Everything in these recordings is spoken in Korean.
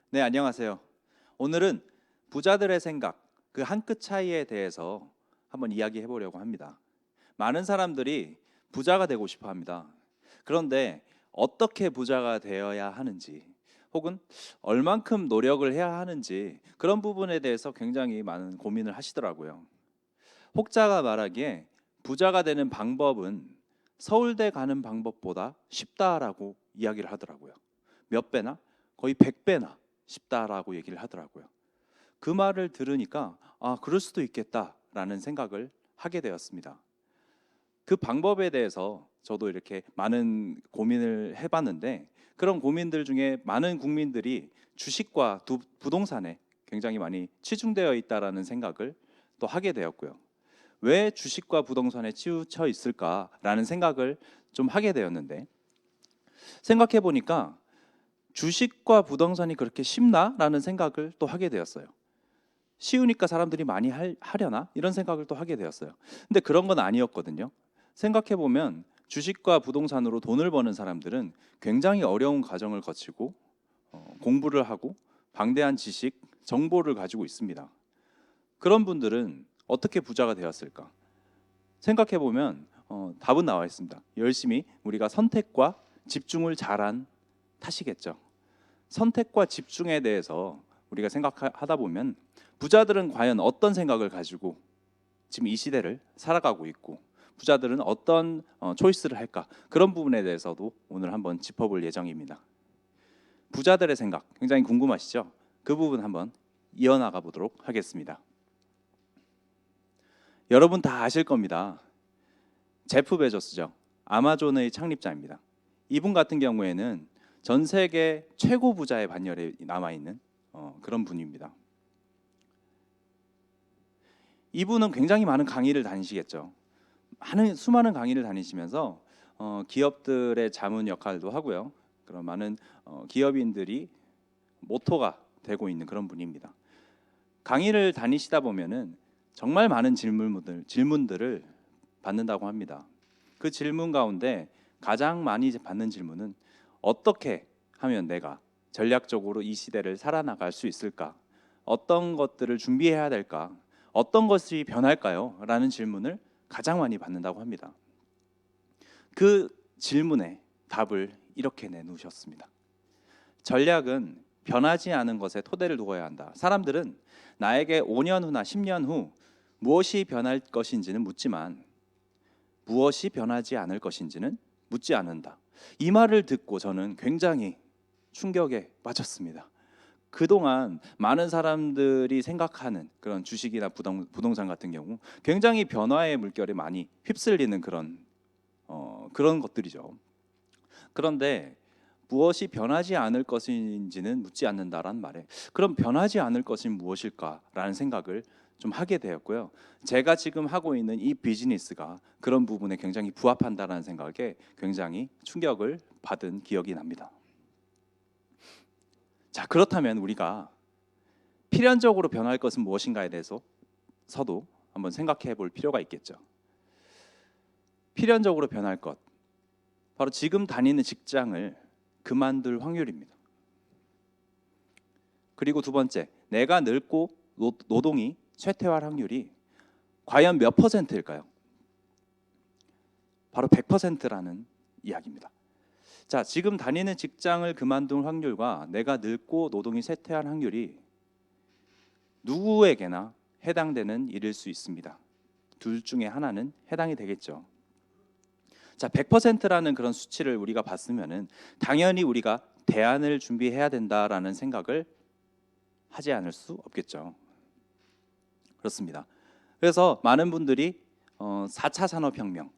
네, 안녕하세요. 오늘은 부자들의 생각, 그 한 끗 차이에 대해서 한번 이야기해 보려고 합니다. 많은 사람들이 부자가 되고 싶어 합니다. 그런데 어떻게 부자가 되어야 하는지, 혹은 얼만큼 노력을 해야 하는지 그런 부분에 대해서 굉장히 많은 고민을 하시더라고요. 혹자가 말하기에 부자가 되는 방법은 서울대 가는 방법보다 쉽다라고 이야기를 하더라고요. 몇 배나? 거의 100배나 쉽다라고 얘기를 하더라고요. 그 말을 들으니까 그럴 수도 있겠다라는 생각을 하게 되었습니다. 그 방법에 대해서 저도 이렇게 많은 고민을 해봤는데 그런 고민들 중에 많은 국민들이 주식과 부동산에 굉장히 많이 치중되어 있다라는 생각을 또 하게 되었고요. 왜 주식과 부동산에 치우쳐 있을까라는 생각을 좀 하게 되었는데 생각해 보니까 주식과 부동산이 그렇게 쉽나라는 생각을 또 하게 되었어요. 쉬우니까 사람들이 많이 하려나 이런 생각을 또 하게 되었어요. 근데 그런 건 아니었거든요. 생각해 보면 주식과 부동산으로 돈을 버는 사람들은 굉장히 어려운 과정을 거치고 공부를 하고 방대한 지식, 정보를 가지고 있습니다. 그런 분들은 어떻게 부자가 되었을까? 생각해 보면 답은 나와 있습니다. 열심히 우리가 선택과 집중을 잘한 탓이겠죠. 선택과 집중에 대해서 우리가 생각하다 보면 부자들은 과연 어떤 생각을 가지고 지금 이 시대를 살아가고 있고 부자들은 어떤 초이스를 할까? 그런 부분에 대해서도 오늘 한번 짚어볼 예정입니다. 부자들의 생각 굉장히 궁금하시죠? 그 부분 한번 이어나가 보도록 하겠습니다. 여러분 다 아실 겁니다. 제프 베조스죠. 아마존의 창립자입니다. 이분 같은 경우에는 전 세계 최고 부자의 반열에 남아 있는 그런 분입니다. 이분은 굉장히 많은 강의를 다니시겠죠. 수많은 강의를 다니시면서 기업들의 자문 역할도 하고요. 그런 많은 기업인들이 모토가 되고 있는 그런 분입니다. 강의를 다니시다 보면은 정말 많은 질문들을 받는다고 합니다. 그 질문 가운데 가장 많이 받는 질문은 어떻게 하면 내가 전략적으로 이 시대를 살아나갈 수 있을까? 어떤 것들을 준비해야 될까? 어떤 것이 변할까요? 라는 질문을 가장 많이 받는다고 합니다. 그 질문에 답을 이렇게 내놓으셨습니다. 전략은 변하지 않은 것에 토대를 두어야 한다. 사람들은 나에게 5년 후나 10년 후 무엇이 변할 것인지는 묻지만 무엇이 변하지 않을 것인지는 묻지 않는다. 이 말을 듣고 저는 굉장히 충격에 빠졌습니다. 그동안 많은 사람들이 생각하는 그런 주식이나 부동산 같은 경우 굉장히 변화의 물결에 많이 휩쓸리는 그런 것들이죠. 그런데 무엇이 변하지 않을 것인지는 묻지 않는다라는 말에 그럼 변하지 않을 것은 무엇일까라는 생각을 좀 하게 되었고요. 제가 지금 하고 있는 이 비즈니스가 그런 부분에 굉장히 부합한다라는 생각에 굉장히 충격을 받은 기억이 납니다. 자, 그렇다면 우리가 필연적으로 변할 것은 무엇인가에 대해서도 한번 생각해 볼 필요가 있겠죠. 필연적으로 변할 것, 바로 지금 다니는 직장을 그만둘 확률입니다. 그리고 두 번째, 내가 늙고 노동이 쇠퇴할 확률이 과연 몇 퍼센트일까요? 바로 100%라는 이야기입니다. 자, 지금 다니는 직장을 그만둔 확률과 내가 늙고 노동이 쇠퇴할 확률이 누구에게나 해당되는 일일 수 있습니다. 둘 중에 하나는 해당이 되겠죠. 자, 100%라는 그런 수치를 우리가 봤으면은 당연히 우리가 대안을 준비해야 된다라는 생각을 하지 않을 수 없겠죠. 그렇습니다. 그래서 많은 분들이 4차 산업혁명,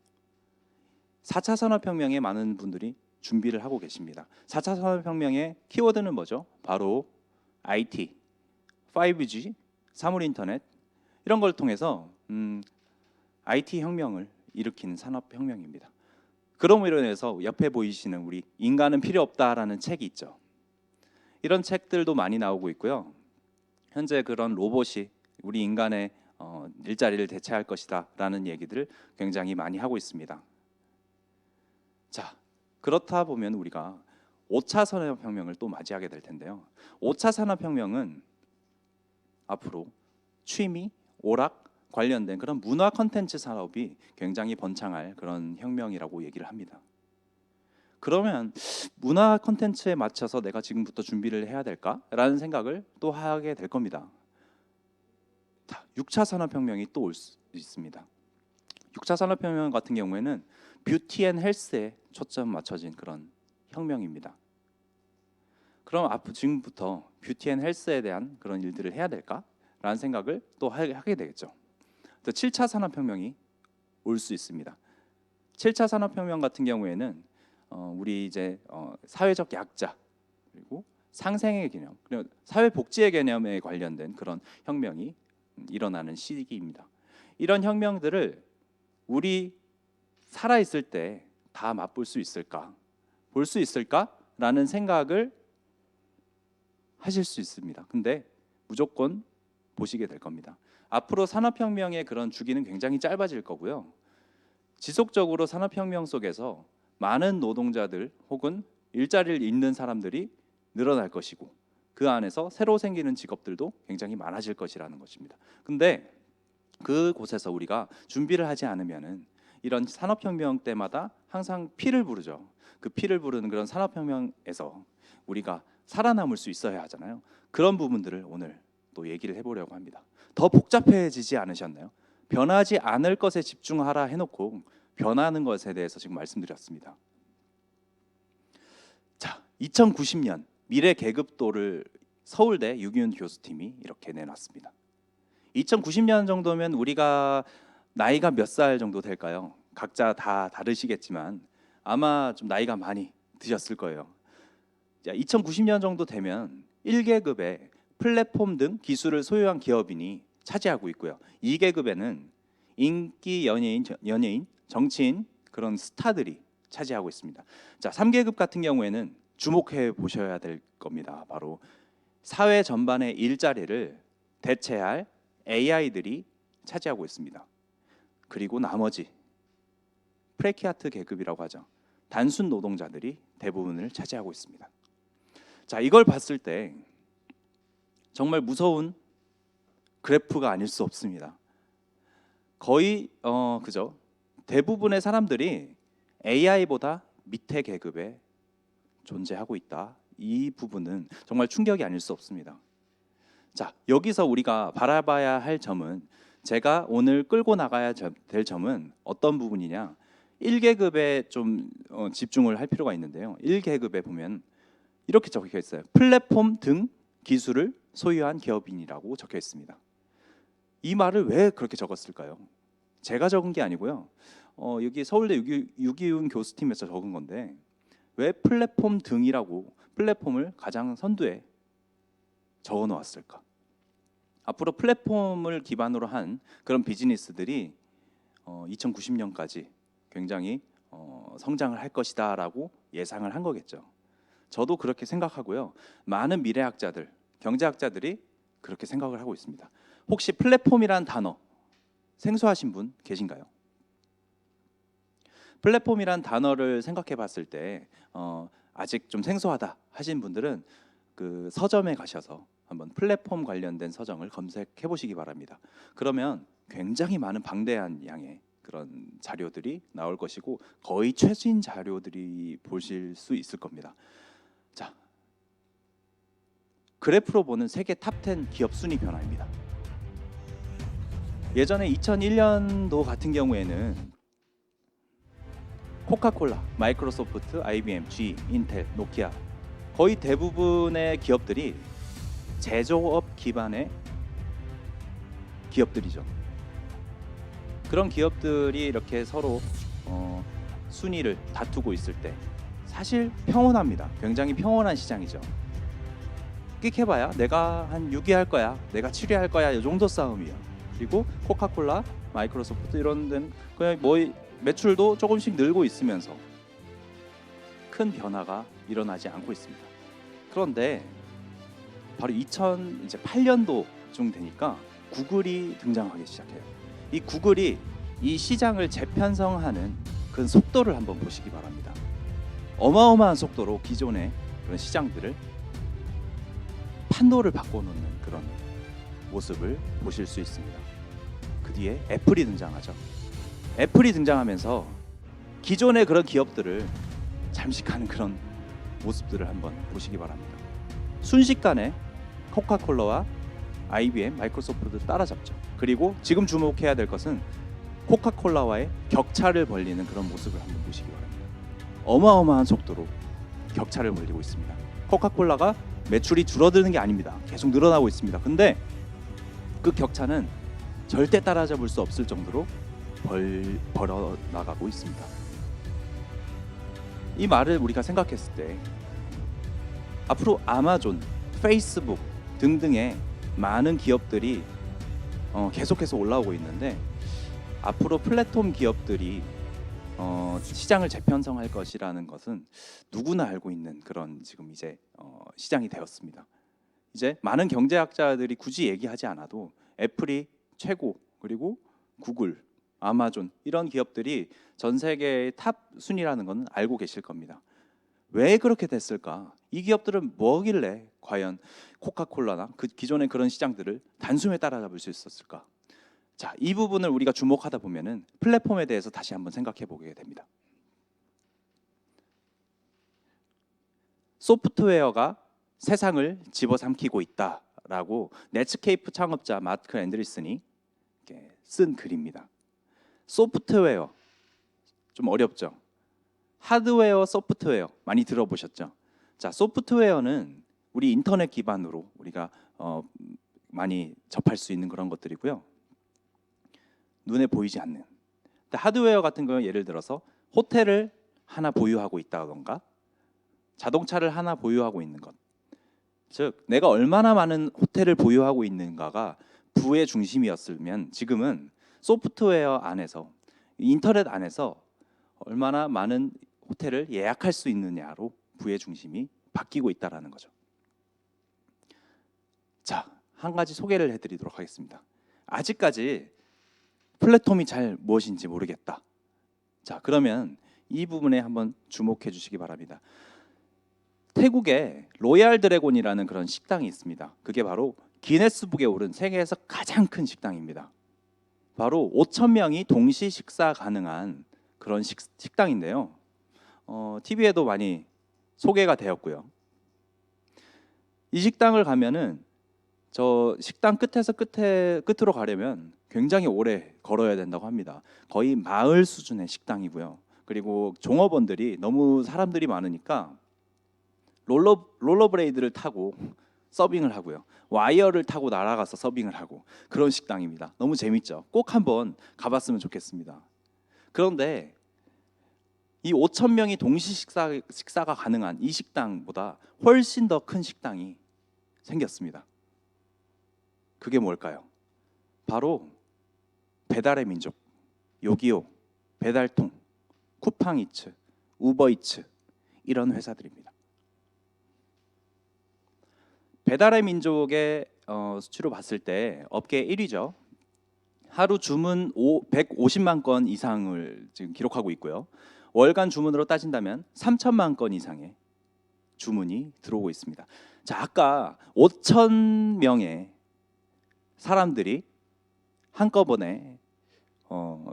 4차 산업혁명에 많은 분들이 준비를 하고 계십니다. 4차 산업혁명의 키워드는 뭐죠? 바로 IT, 5G, 사물인터넷 이런 걸 통해서 IT 혁명을 일으키는 산업혁명입니다. 그럼으로 인해서 옆에 보이시는 우리 인간은 필요 없다라는 책이 있죠. 이런 책들도 많이 나오고 있고요. 현재 그런 로봇이 우리 인간의 일자리를 대체할 것이다라는 얘기들을 굉장히 많이 하고 있습니다. 자, 그렇다 보면 우리가 5차 산업혁명을 또 맞이하게 될 텐데요. 5차 산업혁명은 앞으로 취미, 오락 관련된 그런 문화 콘텐츠 산업이 굉장히 번창할 그런 혁명이라고 얘기를 합니다. 그러면 문화 콘텐츠에 맞춰서 내가 지금부터 준비를 해야 될까라는 생각을 또 하게 될 겁니다. 6차 산업혁명이 또 올 수 있습니다. 6차 산업혁명 같은 경우에는 뷰티 앤 헬스에 초점 맞춰진 그런 혁명입니다. 그럼 앞으로 지금부터 뷰티 앤 헬스에 대한 그런 일들을 해야 될까라는 생각을 또 하게 되겠죠. 7차 산업혁명이 올 수 있습니다. 7차 산업혁명 같은 경우에는 우리 이제 사회적 약자 그리고 상생의 개념, 그리고 사회복지의 개념에 관련된 그런 혁명이 일어나는 시기입니다. 이런 혁명들을 우리 살아 있을 때 다 맛볼 수 있을까, 볼 수 있을까라는 생각을 하실 수 있습니다. 근데 무조건 보시게 될 겁니다. 앞으로 산업혁명의 그런 주기는 굉장히 짧아질 거고요. 지속적으로 산업혁명 속에서 많은 노동자들 혹은 일자리를 잃는 사람들이 늘어날 것이고 그 안에서 새로 생기는 직업들도 굉장히 많아질 것이라는 것입니다. 근데 그곳에서 우리가 준비를 하지 않으면은 이런 산업혁명 때마다 항상 피를 부르죠. 그 피를 부르는 그런 산업혁명에서 우리가 살아남을 수 있어야 하잖아요. 그런 부분들을 오늘 또 얘기를 해보려고 합니다. 더 복잡해지지 않으셨나요? 변하지 않을 것에 집중하라 해놓고 변하는 것에 대해서 지금 말씀드렸습니다. 자, 2090년 미래 계급도를 서울대 유기훈 교수팀이 이렇게 내놨습니다. 2090년 정도면 우리가 나이가 몇 살 정도 될까요? 각자 다 다르시겠지만 아마 좀 나이가 많이 드셨을 거예요. 자, 2090년 정도 되면 1계급의 플랫폼 등 기술을 소유한 기업인이 차지하고 있고요. 2계급에는 인기 연예인, 정치인 그런 스타들이 차지하고 있습니다. 자, 3계급 같은 경우에는 주목해 보셔야 될 겁니다. 바로 사회 전반의 일자리를 대체할 AI들이 차지하고 있습니다. 그리고 나머지 프레키아트 계급이라고 하죠. 단순 노동자들이 대부분을 차지하고 있습니다. 자, 이걸 봤을 때 정말 무서운 그래프가 아닐 수 없습니다. 거의 그죠? 대부분의 사람들이 AI보다 밑에 계급에 존재하고 있다. 이 부분은 정말 충격이 아닐 수 없습니다. 자, 여기서 우리가 바라봐야 할 점은 제가 오늘 끌고 나가야 될 점은 어떤 부분이냐? 1계급에 좀 집중을 할 필요가 있는데요. 1계급에 보면 이렇게 적혀 있어요. 플랫폼 등 기술을 소유한 기업인이라고 적혀 있습니다. 이 말을 왜 그렇게 적었을까요? 제가 적은 게 아니고요. 여기 서울대 유기훈 교수팀에서 적은 건데 왜 플랫폼 등이라고 플랫폼을 가장 선두에 적어 놓았을까? 앞으로 플랫폼을 기반으로 한 그런 비즈니스들이 2090년까지 굉장히 성장을 할 것이다라고 예상을 한 거겠죠. 저도 그렇게 생각하고요. 많은 미래학자들, 경제학자들이 그렇게 생각을 하고 있습니다. 혹시 플랫폼이라는 단어 생소하신 분 계신가요? 플랫폼이란 단어를 생각해 봤을 때 아직 좀 생소하다 하신 분들은 그 서점에 가셔서 한번 플랫폼 관련된 서적을 검색해 보시기 바랍니다. 그러면 굉장히 많은 방대한 양의 그런 자료들이 나올 것이고 거의 최신 자료들이 보실 수 있을 겁니다. 자, 그래프로 보는 세계 탑10 기업 순위 변화입니다. 예전에 2001년도 같은 경우에는 코카콜라, 마이크로소프트, IBM, G, 인텔, 노키아 거의 대부분의 기업들이 제조업 기반의 기업들이죠. 그런 기업들이 이렇게 서로 순위를 다투고 있을 때 사실 평온합니다. 굉장히 평온한 시장이죠. 끽해봐야 내가 한 6위 할 거야, 내가 7위 할 거야 이 정도 싸움이에요. 그리고 코카콜라, 마이크로소프트 이런 데는 그냥 뭐 매출도 조금씩 늘고 있으면서 큰 변화가 일어나지 않고 있습니다. 그런데 바로 2008년도쯤 되니까 구글이 등장하기 시작해요. 이 구글이 이 시장을 재편성하는 그 속도를 한번 보시기 바랍니다. 어마어마한 속도로 기존의 그런 시장들을 판도를 바꿔놓는 그런 모습을 보실 수 있습니다. 그 뒤에 애플이 등장하죠. 애플이 등장하면서 기존의 그런 기업들을 잠식하는 그런 모습들을 한번 보시기 바랍니다. 순식간에 코카콜라와 IBM, 마이크로소프트를 따라잡죠. 그리고 지금 주목해야 될 것은 코카콜라와의 격차를 벌리는 그런 모습을 한번 보시기 바랍니다. 어마어마한 속도로 격차를 벌리고 있습니다. 코카콜라가 매출이 줄어드는 게 아닙니다. 계속 늘어나고 있습니다. 근데 그 격차는 절대 따라잡을 수 없을 정도로 벌어 나가고 있습니다. 이 말을 우리가 생각했을 때 앞으로 아마존, 페이스북 등등의 많은 기업들이 계속해서 올라오고 있는데 앞으로 플랫폼 기업들이 시장을 재편성할 것이라는 것은 누구나 알고 있는 그런 지금 이제 시장이 되었습니다. 이제 많은 경제학자들이 굳이 얘기하지 않아도 애플이 최고, 그리고 구글, 아마존 이런 기업들이 전 세계의 탑 순위라는 것은 알고 계실 겁니다. 왜 그렇게 됐을까? 이 기업들은 뭐길래 과연 코카콜라나 그 기존의 그런 시장들을 단숨에 따라잡을 수 있었을까? 자, 이 부분을 우리가 주목하다 보면은 플랫폼에 대해서 다시 한번 생각해 보게 됩니다. 소프트웨어가 세상을 집어삼키고 있다라고 넷스케이프 창업자 마크 앤드리슨이 쓴 글입니다. 소프트웨어 좀 어렵죠? 하드웨어, 소프트웨어 많이 들어보셨죠? 자, 소프트웨어는 우리 인터넷 기반으로 우리가 많이 접할 수 있는 그런 것들이고요. 눈에 보이지 않는. 하드웨어 같은 경우는 예를 들어서 호텔을 하나 보유하고 있다던가 자동차를 하나 보유하고 있는 것. 즉 내가 얼마나 많은 호텔을 보유하고 있는가가 부의 중심이었으면 지금은 소프트웨어 안에서 인터넷 안에서 얼마나 많은 호텔을 예약할 수 있느냐로 부의 중심이 바뀌고 있다라는 거죠. 자, 한 가지 소개를 해드리도록 하겠습니다. 아직까지 플랫폼이 잘 무엇인지 모르겠다. 자, 그러면 이 부분에 한번 주목해 주시기 바랍니다. 태국에 로얄 드래곤이라는 그런 식당이 있습니다. 그게 바로 기네스북에 오른 세계에서 가장 큰 식당입니다. 바로 5,000명이 동시 식사 가능한 그런 식당인데요. TV에도 많이 소개가 되었고요. 이 식당을 가면은 저 식당 끝에서 끝으로 가려면 굉장히 오래 걸어야 된다고 합니다. 거의 마을 수준의 식당이고요. 그리고 종업원들이 너무 사람들이 많으니까 롤러브레이드를 타고 서빙을 하고요. 와이어를 타고 날아가서 서빙을 하고 그런 식당입니다. 너무 재밌죠? 꼭 한번 가봤으면 좋겠습니다. 그런데 이 5,000명이 동시 식사가 가능한 이 식당보다 훨씬 더 큰 식당이 생겼습니다. 그게 뭘까요? 바로 배달의 민족, 요기요, 배달통, 쿠팡이츠, 우버이츠 이런 회사들입니다. 배달의 민족의 수치로 봤을 때 업계 1위죠. 하루 주문 150만 건 이상을 지금 기록하고 있고요. 월간 주문으로 따진다면 3천만 건 이상의 주문이 들어오고 있습니다. 자, 아까 5,000명의 사람들이 한꺼번에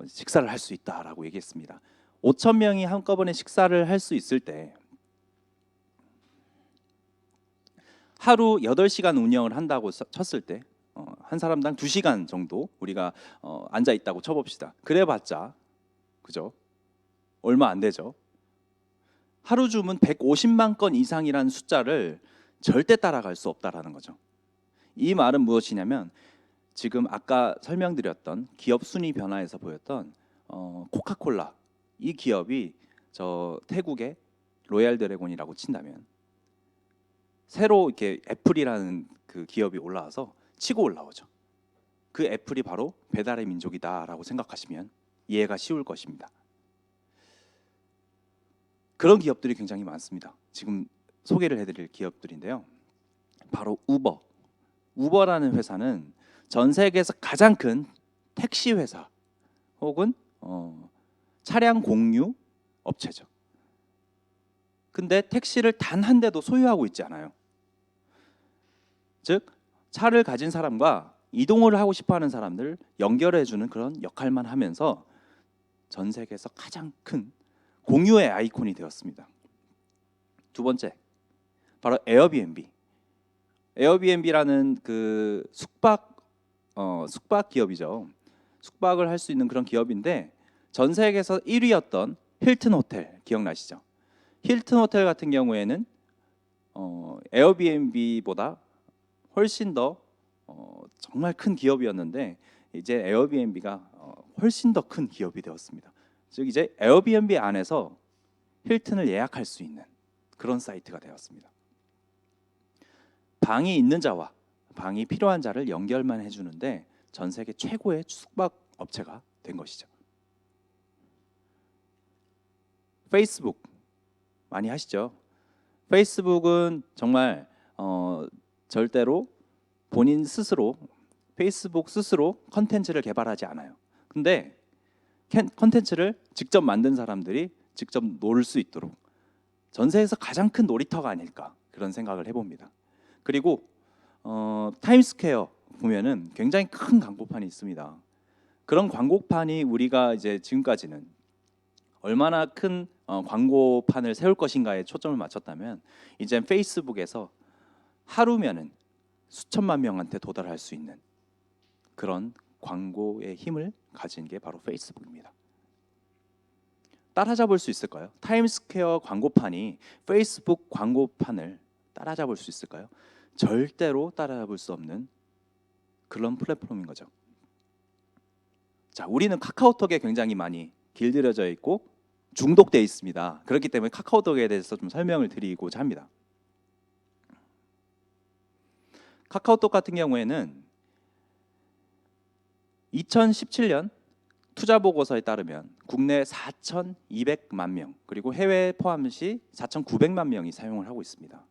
식사를 할 수 있다라고 얘기했습니다. 5,000명이 한꺼번에 식사를 할 수 있을 때 하루 8시간 운영을 한다고 쳤을 때 한 사람당 2시간 정도 우리가 앉아 있다고 쳐봅시다. 그래봤자 그죠? 얼마 안 되죠. 하루 주문 150만 건 이상이라는 숫자를 절대 따라갈 수 없다라는 거죠. 이 말은 무엇이냐면 지금 아까 설명드렸던 기업 순위 변화에서 보였던 코카콜라 이 기업이 저 태국의 로얄 드래곤이라고 친다면 새로 이렇게 애플이라는 그 기업이 올라와서 치고 올라오죠. 그 애플이 바로 배달의 민족이다라고 생각하시면 이해가 쉬울 것입니다. 그런 기업들이 굉장히 많습니다. 지금 소개를 해드릴 기업들인데요. 바로 우버. 우버라는 회사는 전 세계에서 가장 큰 택시 회사 혹은 차량 공유 업체죠. 근데 택시를 단 한 대도 소유하고 있지 않아요. 즉 차를 가진 사람과 이동을 하고 싶어하는 사람들 연결해주는 그런 역할만 하면서 전 세계에서 가장 큰 공유의 아이콘이 되었습니다. 두 번째, 바로 에어비앤비. 에어비앤비라는 그 숙박 기업이죠. 숙박을 할 수 있는 그런 기업인데 전 세계에서 1위였던 힐튼 호텔 기억나시죠? 힐튼 호텔 같은 경우에는 에어비앤비보다 훨씬 더 정말 큰 기업이었는데 이제 에어비앤비가 훨씬 더 큰 기업이 되었습니다. 즉 이제 에어비앤비 안에서 힐튼을 예약할 수 있는 그런 사이트가 되었습니다. 방이 있는 자와 방이 필요한 자를 연결만 해주는데 전 세계 최고의 숙박 업체가 된 것이죠. 페이스북 많이 하시죠? 페이스북은 정말 절대로 본인 스스로 페이스북 스스로 컨텐츠를 개발하지 않아요. 근데 컨텐츠를 직접 만든 사람들이 직접 놀 수 있도록 전 세계에서 가장 큰 놀이터가 아닐까 그런 생각을 해봅니다. 그리고 타임스퀘어 보면은 굉장히 큰 광고판이 있습니다. 그런 광고판이 우리가 이제 지금까지는 얼마나 큰 광고판을 세울 것인가에 초점을 맞췄다면 이제 페이스북에서 하루면은 수천만 명한테 도달할 수 있는 그런 광고의 힘을 가진 게 바로 페이스북입니다. 따라잡을 수 있을까요? 타임스퀘어 광고판이 페이스북 광고판을 따라잡을 수 있을까요? 절대로 따라잡을 수 없는 그런 플랫폼인 거죠. 자, 우리는 카카오톡에 굉장히 많이 길들여져 있고 중독돼 있습니다. 그렇기 때문에 카카오톡에 대해서 좀 설명을 드리고자 합니다. 카카오톡 같은 경우에는 2017년 투자 보고서에 따르면 국내 4,200만 명 그리고 해외 포함 시 4,900만 명이 사용을 하고 있습니다.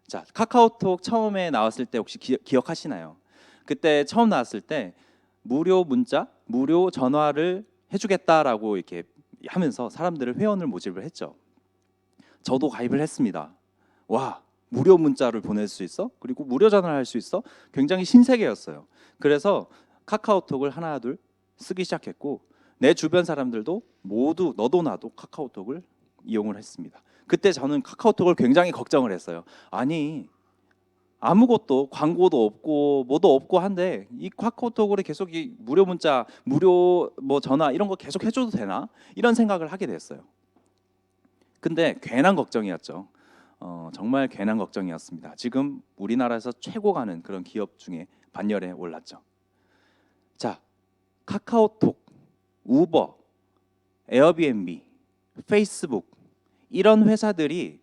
자, 카카오톡 처음에 나왔을 때 혹시 기억하시나요? 그때 처음 나왔을 때 무료 문자, 무료 전화를 해주겠다라고 이렇게 하면서 사람들을 회원을 모집을 했죠. 저도 가입을 했습니다. 와, 무료 문자를 보낼 수 있어? 그리고 무료 전화를 할 수 있어? 굉장히 신세계였어요. 그래서 카카오톡을 하나 둘 쓰기 시작했고 내 주변 사람들도 모두 너도 나도 카카오톡을 이용을 했습니다. 그때 저는 카카오톡을 굉장히 걱정을 했어요. 아니 아무것도 광고도 없고 뭐도 없고 한데 이 카카오톡으로 계속 이 무료 문자, 무료 뭐 전화 이런 거 계속 해줘도 되나? 이런 생각을 하게 됐어요. 근데 괜한 걱정이었죠. 정말 괜한 걱정이었습니다. 지금 우리나라에서 최고 가는 그런 기업 중에 반열에 올랐죠. 자, 카카오톡, 우버, 에어비앤비, 페이스북 이런 회사들이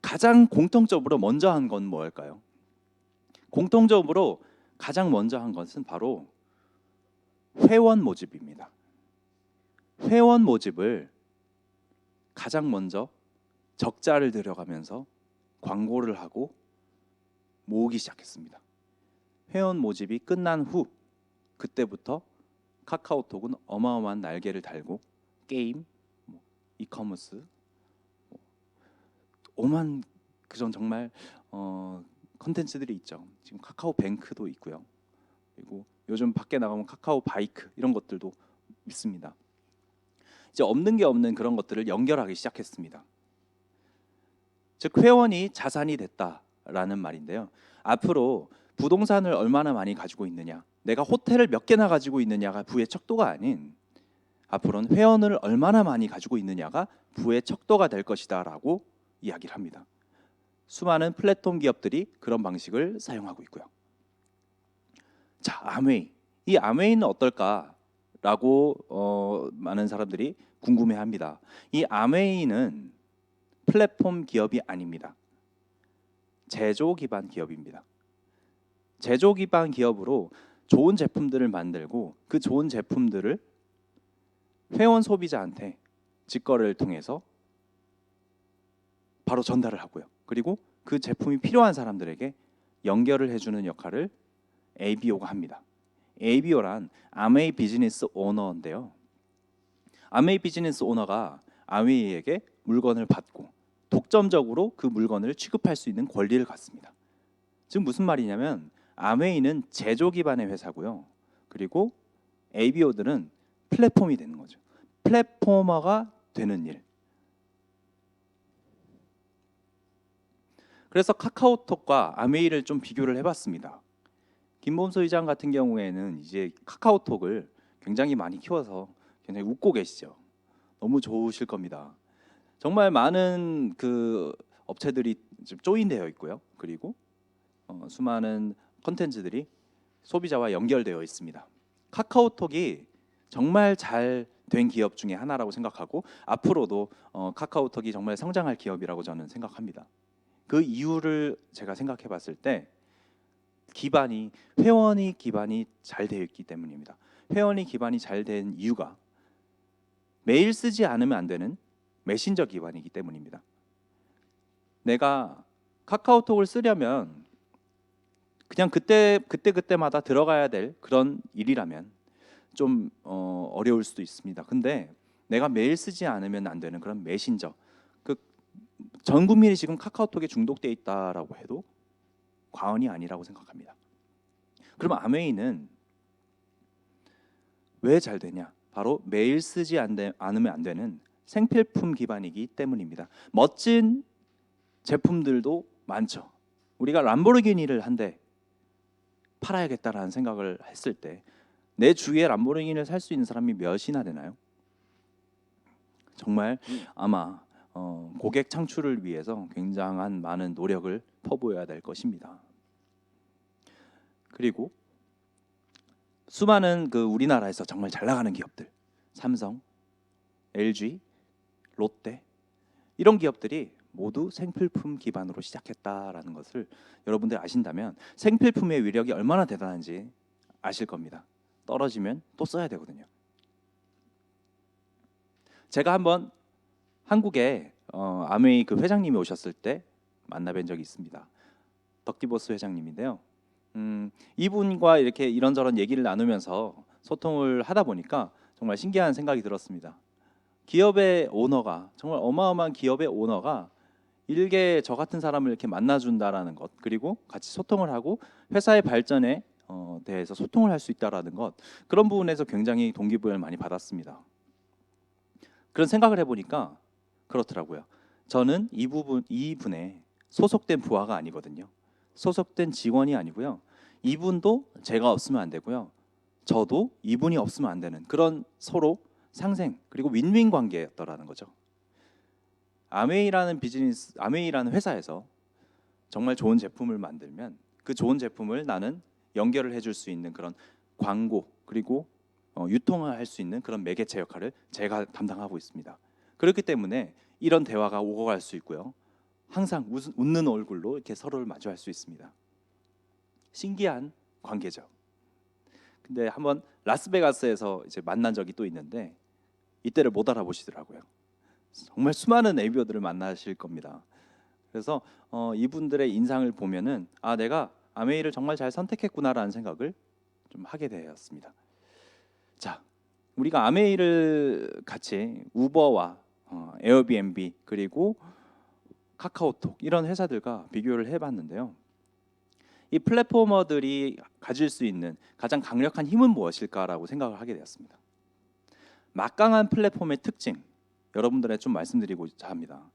가장 공통적으로 먼저 한 건 뭘까요? 공통적으로 가장 먼저 한 것은 바로 회원 모집입니다. 회원 모집을 가장 먼저 적자를 들여가면서 광고를 하고 모으기 시작했습니다. 회원 모집이 끝난 후 그때부터 카카오톡은 어마어마한 날개를 달고 게임, 이커머스, 오만 그전 정말 컨텐츠들이 있죠. 지금 카카오뱅크도 있고요. 그리고 요즘 밖에 나가면 카카오바이크 이런 것들도 있습니다. 이제 없는 게 없는 그런 것들을 연결하기 시작했습니다. 즉 회원이 자산이 됐다라는 말인데요. 앞으로 부동산을 얼마나 많이 가지고 있느냐, 내가 호텔을 몇 개나 가지고 있느냐가 부의 척도가 아닌 앞으로는 회원을 얼마나 많이 가지고 있느냐가 부의 척도가 될 것이다라고 이야기를 합니다. 수많은 플랫폼 기업들이 그런 방식을 사용하고 있고요. 자, 아메이. 이 아메이는 어떨까라고 많은 사람들이 궁금해합니다. 이 아메이는 플랫폼 기업이 아닙니다. 제조 기반 기업입니다. 제조 기반 기업으로 좋은 제품들을 만들고 그 좋은 제품들을 회원 소비자한테 직거래를 통해서 바로 전달을 하고요. 그리고 그 제품이 필요한 사람들에게 연결을 해주는 역할을 ABO가 합니다. ABO란 아메이 비즈니스 오너인데요. 아메이 비즈니스 오너가 아웨이에게 물건을 받고 독점적으로 그 물건을 취급할 수 있는 권리를 갖습니다. 즉 무슨 말이냐면 아웨이는 제조 기반의 회사고요. 그리고 ABO들은 플랫폼이 되는 거죠. 플랫포머가 되는 일. 그래서 카카오톡과 아메이를 좀 비교를 해봤습니다. 김범수 의장 같은 경우에는 이제 카카오톡을 굉장히 많이 키워서 굉장히 웃고 계시죠. 너무 좋으실 겁니다. 정말 많은 그 업체들이 지금 조인되어 있고요. 그리고 수많은 컨텐츠들이 소비자와 연결되어 있습니다. 카카오톡이 정말 잘 된 기업 중에 하나라고 생각하고 앞으로도 카카오톡이 정말 성장할 기업이라고 저는 생각합니다. 그 이유를 제가 생각해 봤을 때 회원이 기반이 잘 되어 있기 때문입니다. 회원이 기반이 잘 된 이유가 매일 쓰지 않으면 안 되는 메신저 기반이기 때문입니다. 내가 카카오톡을 쓰려면 그냥 그때마다 들어가야 될 그런 일이라면 좀 어려울 수도 있습니다. 근데 내가 매일 쓰지 않으면 안 되는 그런 메신저, 전 국민이 지금 카카오톡에 중독돼 있다라고 해도 과언이 아니라고 생각합니다. 그럼 아메이는 왜 잘 되냐? 바로 매일 쓰지 않으면 안 되는 생필품 기반이기 때문입니다. 멋진 제품들도 많죠. 우리가 람보르기니를 한 대 팔아야겠다라는 생각을 했을 때 내 주위에 람보르기니를 살 수 있는 사람이 몇이나 되나요? 정말 아마 고객 창출을 위해서 굉장한 많은 노력을 퍼부어야 될 것입니다. 그리고 수많은 그 우리나라에서 정말 잘 나가는 기업들, 삼성, LG, 롯데 이런 기업들이 모두 생필품 기반으로 시작했다라는 것을 여러분들 아신다면 생필품의 위력이 얼마나 대단한지 아실 겁니다. 떨어지면 또 써야 되거든요. 제가 한번 한국에 아메이 그 회장님이 오셨을 때 만나뵌 적이 있습니다. 덕디보스 회장님인데요. 이분과 이렇게 이런저런 얘기를 나누면서 소통을 하다 보니까 정말 신기한 생각이 들었습니다. 기업의 오너가 정말 어마어마한 기업의 오너가 일개 저 같은 사람을 이렇게 만나준다라는 것, 그리고 같이 소통을 하고 회사의 발전에 대해서 소통을 할 수 있다라는 것, 그런 부분에서 굉장히 동기부여를 많이 받았습니다. 그런 생각을 해보니까 그렇더라고요. 저는 이분의 소속된 부하가 아니거든요. 소속된 직원이 아니고요. 이분도 제가 없으면 안 되고요. 저도 이분이 없으면 안 되는 그런 서로 상생 그리고 윈윈 관계였더라는 거죠. 아메이라는 회사에서 정말 좋은 제품을 만들면 그 좋은 제품을 나는 연결을 해줄 수 있는 그런 광고 그리고 유통할 수 있는 그런 매개체 역할을 제가 담당하고 있습니다. 그렇기 때문에 이런 대화가 오고 갈 수 있고요. 항상 웃는 얼굴로 이렇게 서로를 마주할 수 있습니다. 신기한 관계죠. 근데 한번 라스베가스에서 이제 만난 적이 또 있는데 이때를 못 알아보시더라고요. 정말 수많은 ABO들을 만나실 겁니다. 그래서 이분들의 인상을 보면은 내가 아메이를 정말 잘 선택했구나라는 생각을 좀 하게 되었습니다. 자, 우리가 아메이를 같이 우버와 에어비앤비 그리고 카카오톡 이런 회사들과 비교를 해봤는데요. 이 플랫포머들이 가질 수 있는 가장 강력한 힘은 무엇일까라고 생각을 하게 되었습니다. 막강한 플랫폼의 특징 여러분들에 좀 말씀드리고자 합니다.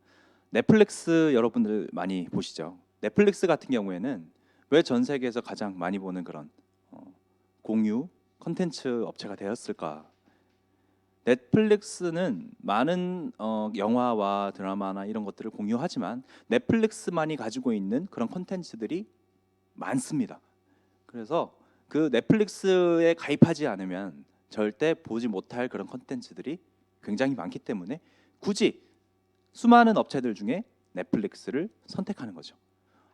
넷플릭스 여러분들 많이 보시죠? 넷플릭스 같은 경우에는 왜 전 세계에서 가장 많이 보는 그런 공유 컨텐츠 업체가 되었을까? 넷플릭스는 많은 영화와 드라마나 이런 것들을 공유하지만 넷플릭스만이 가지고 있는 그런 컨텐츠들이 많습니다. 그래서 그 넷플릭스에 가입하지 않으면 절대 보지 못할 그런 컨텐츠들이 굉장히 많기 때문에 굳이 수많은 업체들 중에 넷플릭스를 선택하는 거죠.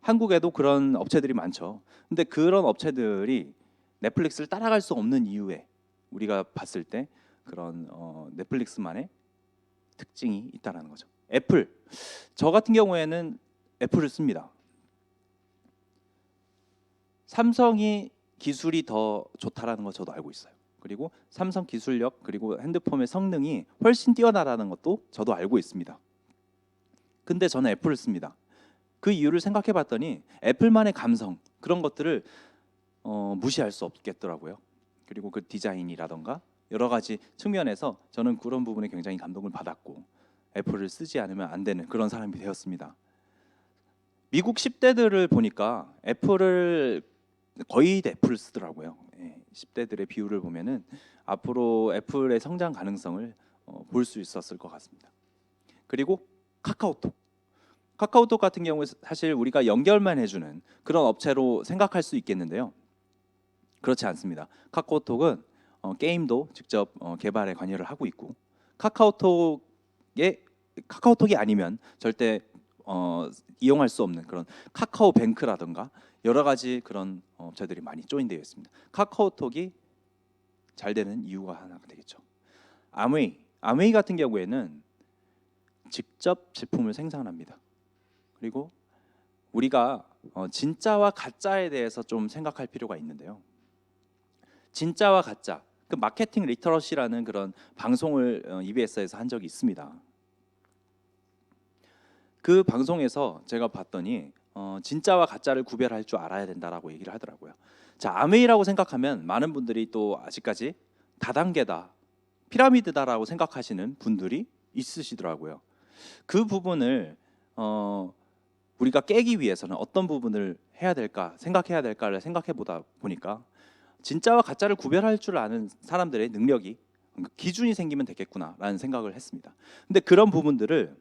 한국에도 그런 업체들이 많죠. 근데 그런 업체들이 넷플릭스를 따라갈 수 없는 이유에 우리가 봤을 때 그런 넷플릭스만의 특징이 있다라는 거죠. 애플, 저 같은 경우에는 애플을 씁니다. 삼성이 기술이 더 좋다라는 거 저도 알고 있어요. 그리고 삼성 기술력 그리고 핸드폰의 성능이 훨씬 뛰어나다는 것도 저도 알고 있습니다. 근데 저는 애플을 씁니다. 그 이유를 생각해 봤더니 애플만의 감성 그런 것들을 무시할 수 없겠더라고요. 그리고 그 디자인이라던가 여러 가지 측면에서 저는 그런 부분에 굉장히 감동을 받았고 애플을 쓰지 않으면 안 되는 그런 사람이 되었습니다. 미국 10대들을 보니까 애플을 거의 애플을 쓰더라고요. 10대들의 비율을 보면은 앞으로 애플의 성장 가능성을 볼 수 있었을 것 같습니다. 그리고 카카오톡 같은 경우에 사실 우리가 연결만 해주는 그런 업체로 생각할 수 있겠는데요. 그렇지 않습니다. 카카오톡은 게임도 직접 개발에 관여를 하고 있고 카카오톡이 아니면 절대 이용할 수 없는 그런 카카오뱅크라든가 여러 가지 그런 업체들이 많이 조인되어 있습니다. 카카오톡이 잘 되는 이유가 하나가 되겠죠. 아메이 같은 경우에는 직접 제품을 생산합니다. 그리고 우리가 진짜와 가짜에 대해서 좀 생각할 필요가 있는데요. 진짜와 가짜, 그 마케팅 리터러시라는 그런 방송을 EBS에서 한 적이 있습니다. 그 방송에서 제가 봤더니 진짜와 가짜를 구별할 줄 알아야 된다라고 얘기를 하더라고요. 자, 아메이라고 생각하면 많은 분들이 또 아직까지 다단계다, 피라미드다라고 생각하시는 분들이 있으시더라고요. 그 부분을 우리가 깨기 위해서는 어떤 부분을 해야 될까, 생각해야 될까를 생각해 보다 보니까 진짜와 가짜를 구별할 줄 아는 사람들의 능력이 기준이 생기면 되겠구나라는 생각을 했습니다. 근데 그런 부분들을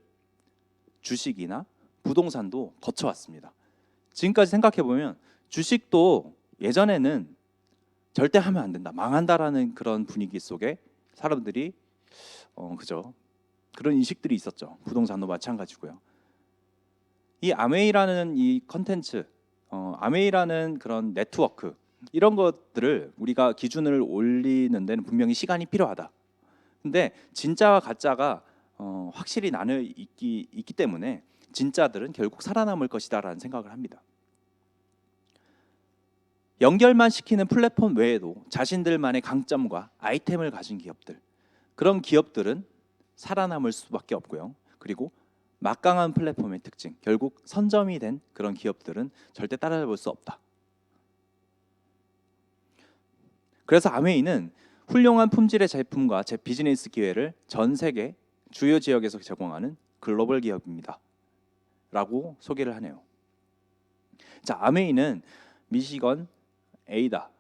주식이나 부동산도 거쳐왔습니다. 지금까지 생각해 보면 주식도 예전에는 절대 하면 안 된다, 망한다라는 그런 분위기 속에 사람들이 그죠, 그런 인식들이 있었죠. 부동산도 마찬가지고요. 이 아메이라는 이 컨텐츠, 아메이라는 그런 네트워크 이런 것들을 우리가 기준을 올리는 데는 분명히 시간이 필요하다. 근데 진짜와 가짜가 확실히 나눠 있기 때문에 진짜들은 결국 살아남을 것이다라는 생각을 합니다. 연결만 시키는 플랫폼 외에도 자신들만의 강점과 아이템을 가진 기업들, 그런 기업들은 살아남을 수밖에 없고요. 그리고 막강한 플랫폼의 특징, 결국 선점이 된 그런 기업들은 절대 따라잡을 수 없다. 그래서 아메이는 훌륭한 품질의 제품과 비즈니스 기회를 전 세계 주요 지역에서 제공하는 글로벌 기업입니다 라고 소개를 하네요. 자, 아메이는 미시건 에이다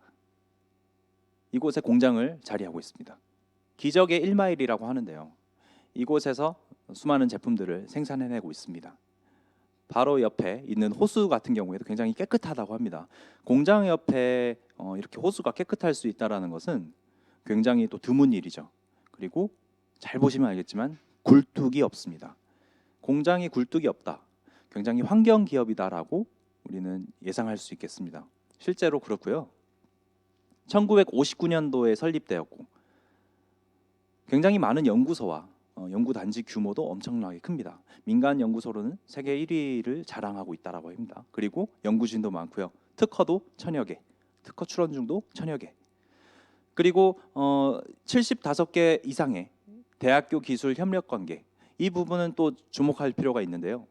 이곳에 공장을 자리하고 있습니다. 기적의 1마일이라고 하는데요. 이곳에서 수많은 제품들을 생산해내고 있습니다. 바로 옆에 있는 호수 같은 경우에도 굉장히 깨끗하다고 합니다. 공장 옆에 이렇게 호수가 깨끗할 수 있다는 것은 굉장히 또 드문 일이죠. 그리고 잘 보시면 알겠지만 굴뚝이 없습니다. 공장이 굴뚝이 없다, 굉장히 환경 기업이다라고 우리는 예상할 수 있겠습니다. 실제로 그렇고요. 1959년도에 설립되었고 굉장히 많은 연구소와 연구단지 규모도 엄청나게 큽니다. 민간 연구소로는 세계 1위를 자랑하고 있다라고 합니다. 그리고 연구진도 많고요. 특허도 1000여 개, 특허 출원중도 1000여 개. 그리고 75개 이상의 대학교 기술 협력 관계, 이 부분은 또 주목할 필요가 있는데요.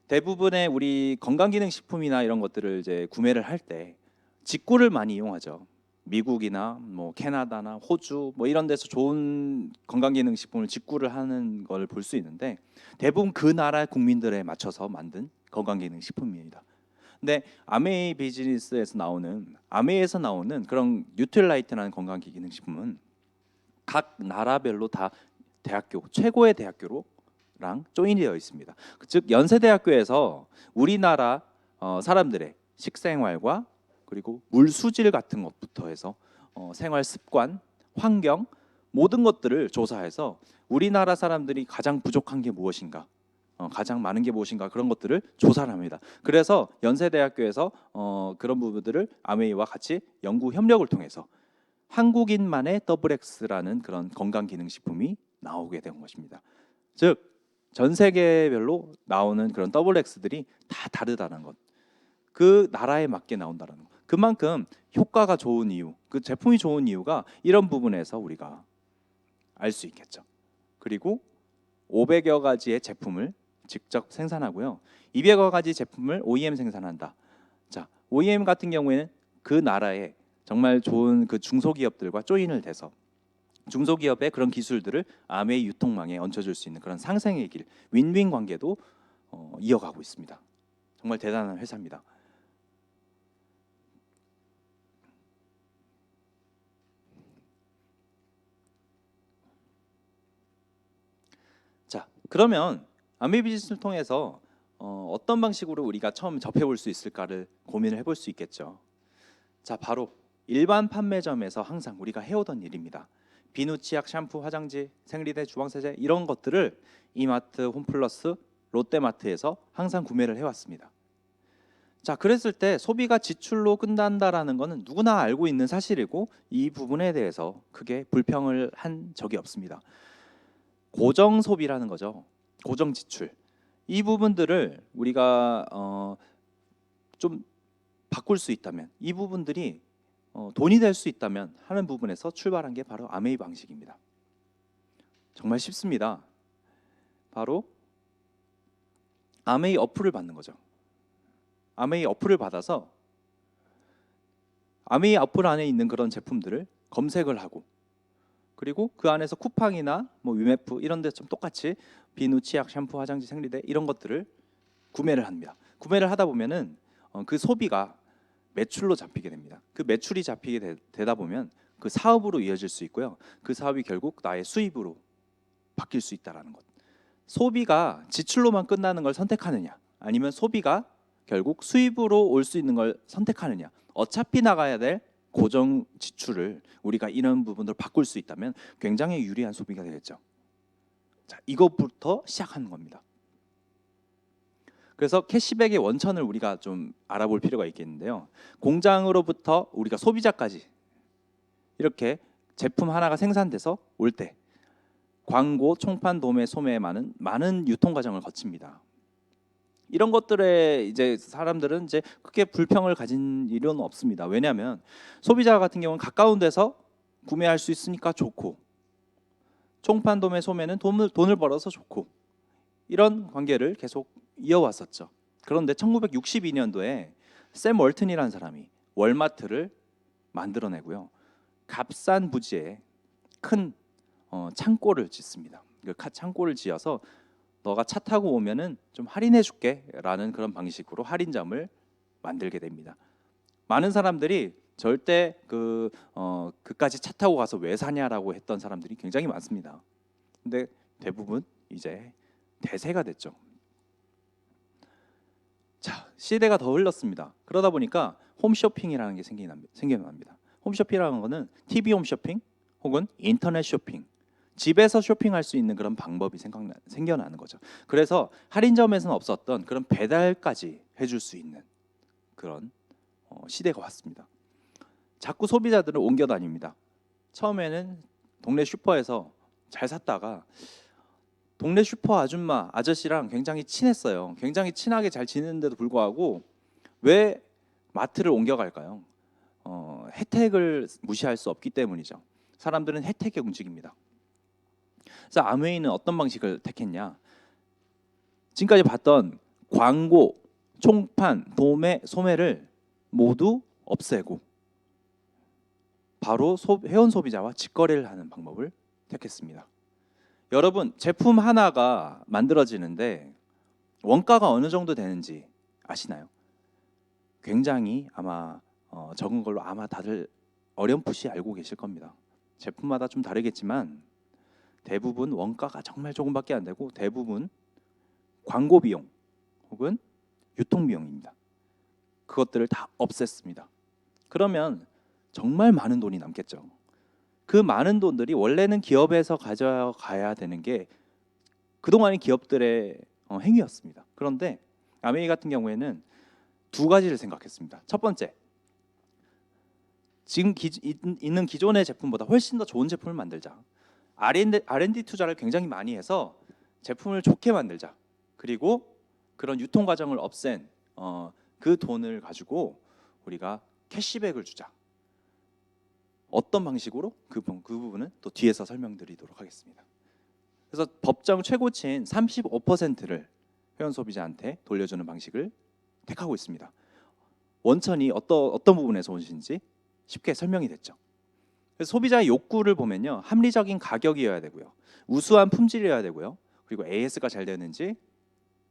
대부분의 우리 건강기능식품이나 이런 것들을 이제 구매를 할 때 직구를 많이 이용하죠. 미국이나 뭐 캐나다나 호주 뭐 이런 데서 좋은 건강기능식품을 직구를 하는 걸 볼 수 있는데 대부분 그 나라 국민들에 맞춰서 만든 건강기능식품입니다. 근데 아메이 비즈니스에서 나오는 아메이에서 나오는 그런 뉴트릴라이트라는 건강기능식품은 각 나라별로 다 대학교 최고의 대학교로랑 조인되어 있습니다. 즉 연세대학교에서 우리나라 사람들의 식생활과 그리고 물 수질 같은 것부터 해서 생활 습관, 환경 모든 것들을 조사해서 우리나라 사람들이 가장 부족한 게 무엇인가, 가장 많은 게 무엇인가 그런 것들을 조사를 합니다. 그래서 연세대학교에서 그런 부분들을 아메이와 같이 연구 협력을 통해서 한국인만의 더블엑스라는 그런 건강기능식품이 나오게 된 것입니다. 즉 전 세계별로 나오는 그런 더블엑스들이 다 다르다는 것, 그 나라에 맞게 나온다는 것. 그만큼 효과가 좋은 이유, 그 제품이 좋은 이유가 이런 부분에서 우리가 알 수 있겠죠. 그리고 500여 가지의 제품을 직접 생산하고요. 200여 가지 제품을 OEM 생산한다. 자, OEM 같은 경우에는 그 나라에 정말 좋은 그 중소기업들과 조인을 돼서 중소기업의 그런 기술들을 아메이 유통망에 얹혀줄 수 있는 그런 상생의 길, 윈윈 관계도 이어가고 있습니다. 정말 대단한 회사입니다. 자, 그러면 아메이 비즈니스를 통해서 어떤 방식으로 우리가 처음 접해볼 수 있을까를 고민을 해볼 수 있겠죠. 자, 바로 일반 판매점에서 항상 우리가 해오던 일입니다. 비누, 치약, 샴푸, 화장지, 생리대, 주방세제 이런 것들을 이마트, 홈플러스, 롯데마트에서 항상 구매를 해왔습니다. 자, 그랬을 때 소비가 지출로 끝난다라는 것은 누구나 알고 있는 사실이고 이 부분에 대해서 크게 불평을 한 적이 없습니다. 고정 소비라는 거죠. 고정 지출. 이 부분들을 우리가 좀 바꿀 수 있다면, 이 부분들이 돈이 될 수 있다면 하는 부분에서 출발한 게 바로 아메이 방식입니다. 정말 쉽습니다. 바로 아메이 어플을 받는 거죠. 아메이 어플을 받아서 아메이 어플 안에 있는 그런 제품들을 검색을 하고, 그리고 그 안에서 쿠팡이나 뭐 위메프 이런 데 좀 똑같이 비누, 치약, 샴푸, 화장지, 생리대 이런 것들을 구매를 합니다. 구매를 하다 보면은 그 소비가 매출로 잡히게 됩니다. 그 매출이 잡히게 되다 보면 그 사업으로 이어질 수 있고요. 그 사업이 결국 나의 수입으로 바뀔 수 있다라는 것. 소비가 지출로만 끝나는 걸 선택하느냐, 아니면 소비가 결국 수입으로 올 수 있는 걸 선택하느냐. 어차피 나가야 될 고정 지출을 우리가 이런 부분으로 바꿀 수 있다면 굉장히 유리한 소비가 되겠죠. 자, 이것부터 시작하는 겁니다. 그래서 캐시백의 원천을 우리가 좀 알아볼 필요가 있겠는데요. 공장으로부터 우리가 소비자까지 이렇게 제품 하나가 생산돼서 올 때 광고, 총판, 도매, 소매에 많은 유통 과정을 거칩니다. 이런 것들에 이제 사람들은 이제 크게 불평을 가진 일은 없습니다. 왜냐하면 소비자 같은 경우는 가까운 데서 구매할 수 있으니까 좋고, 총판, 도매, 소매는 돈을 벌어서 좋고, 이런 관계를 계속 이어왔었죠. 그런데 1962년도에 샘 월튼이라는 사람이 월마트를 만들어내고요. 값싼 부지에 큰 창고를 짓습니다. 그 창고를 지어서 너가 차 타고 오면은 좀 할인해 줄게라는 그런 방식으로 할인점을 만들게 됩니다. 많은 사람들이 절대 그까지 차 타고 가서 왜 사냐라고 했던 사람들이 굉장히 많습니다. 근데 대부분 이제 대세가 됐죠. 자, 시대가 더 흘렀습니다. 그러다 보니까 홈쇼핑이라는 게 생겨납니다. 홈쇼핑이라는 거는 TV 홈쇼핑 혹은 인터넷 쇼핑, 집에서 쇼핑할 수 있는 그런 방법이 생겨나는 거죠. 그래서 할인점에서는 없었던 그런 배달까지 해줄 수 있는 그런 시대가 왔습니다. 자꾸 소비자들은 옮겨 다닙니다. 처음에는 동네 슈퍼에서 잘 샀다가 동네 슈퍼 아줌마, 아저씨랑 굉장히 친했어요. 굉장히 친하게 잘 지내는데도 불구하고 왜 마트를 옮겨갈까요? 혜택을 무시할 수 없기 때문이죠. 사람들은 혜택에 움직입니다. 그래서 아메이는 어떤 방식을 택했냐? 지금까지 봤던 광고, 총판, 도매, 소매를 모두 없애고 바로 회원 소비자와 직거래를 하는 방법을 택했습니다. 여러분, 제품 하나가 만들어지는데 원가가 어느 정도 되는지 아시나요? 굉장히 아마 적은 걸로 아마 다들 어렴풋이 알고 계실 겁니다. 제품마다 좀 다르겠지만 대부분 원가가 정말 조금밖에 안 되고 대부분 광고 비용 혹은 유통 비용입니다. 그것들을 다 없앴습니다. 그러면 정말 많은 돈이 남겠죠. 그 많은 돈들이 원래는 기업에서 가져가야 되는 게 그동안의 기업들의 행위였습니다. 그런데 아메이 같은 경우에는 두 가지를 생각했습니다. 첫 번째, 지금 있는 기존의 제품보다 훨씬 더 좋은 제품을 만들자. R&D 투자를 굉장히 많이 해서 제품을 좋게 만들자. 그리고 그런 유통 과정을 없앤 그 돈을 가지고 우리가 캐시백을 주자. 어떤 방식으로? 그 부분은 또 뒤에서 설명드리도록 하겠습니다. 그래서 법정 최고치인 35%를 회원 소비자한테 돌려주는 방식을 택하고 있습니다. 원천이 어떤 부분에서 오신지 쉽게 설명이 됐죠. 그래서 소비자의 욕구를 보면요, 합리적인 가격이어야 되고요, 우수한 품질이어야 되고요, 그리고 AS가 잘 되는지,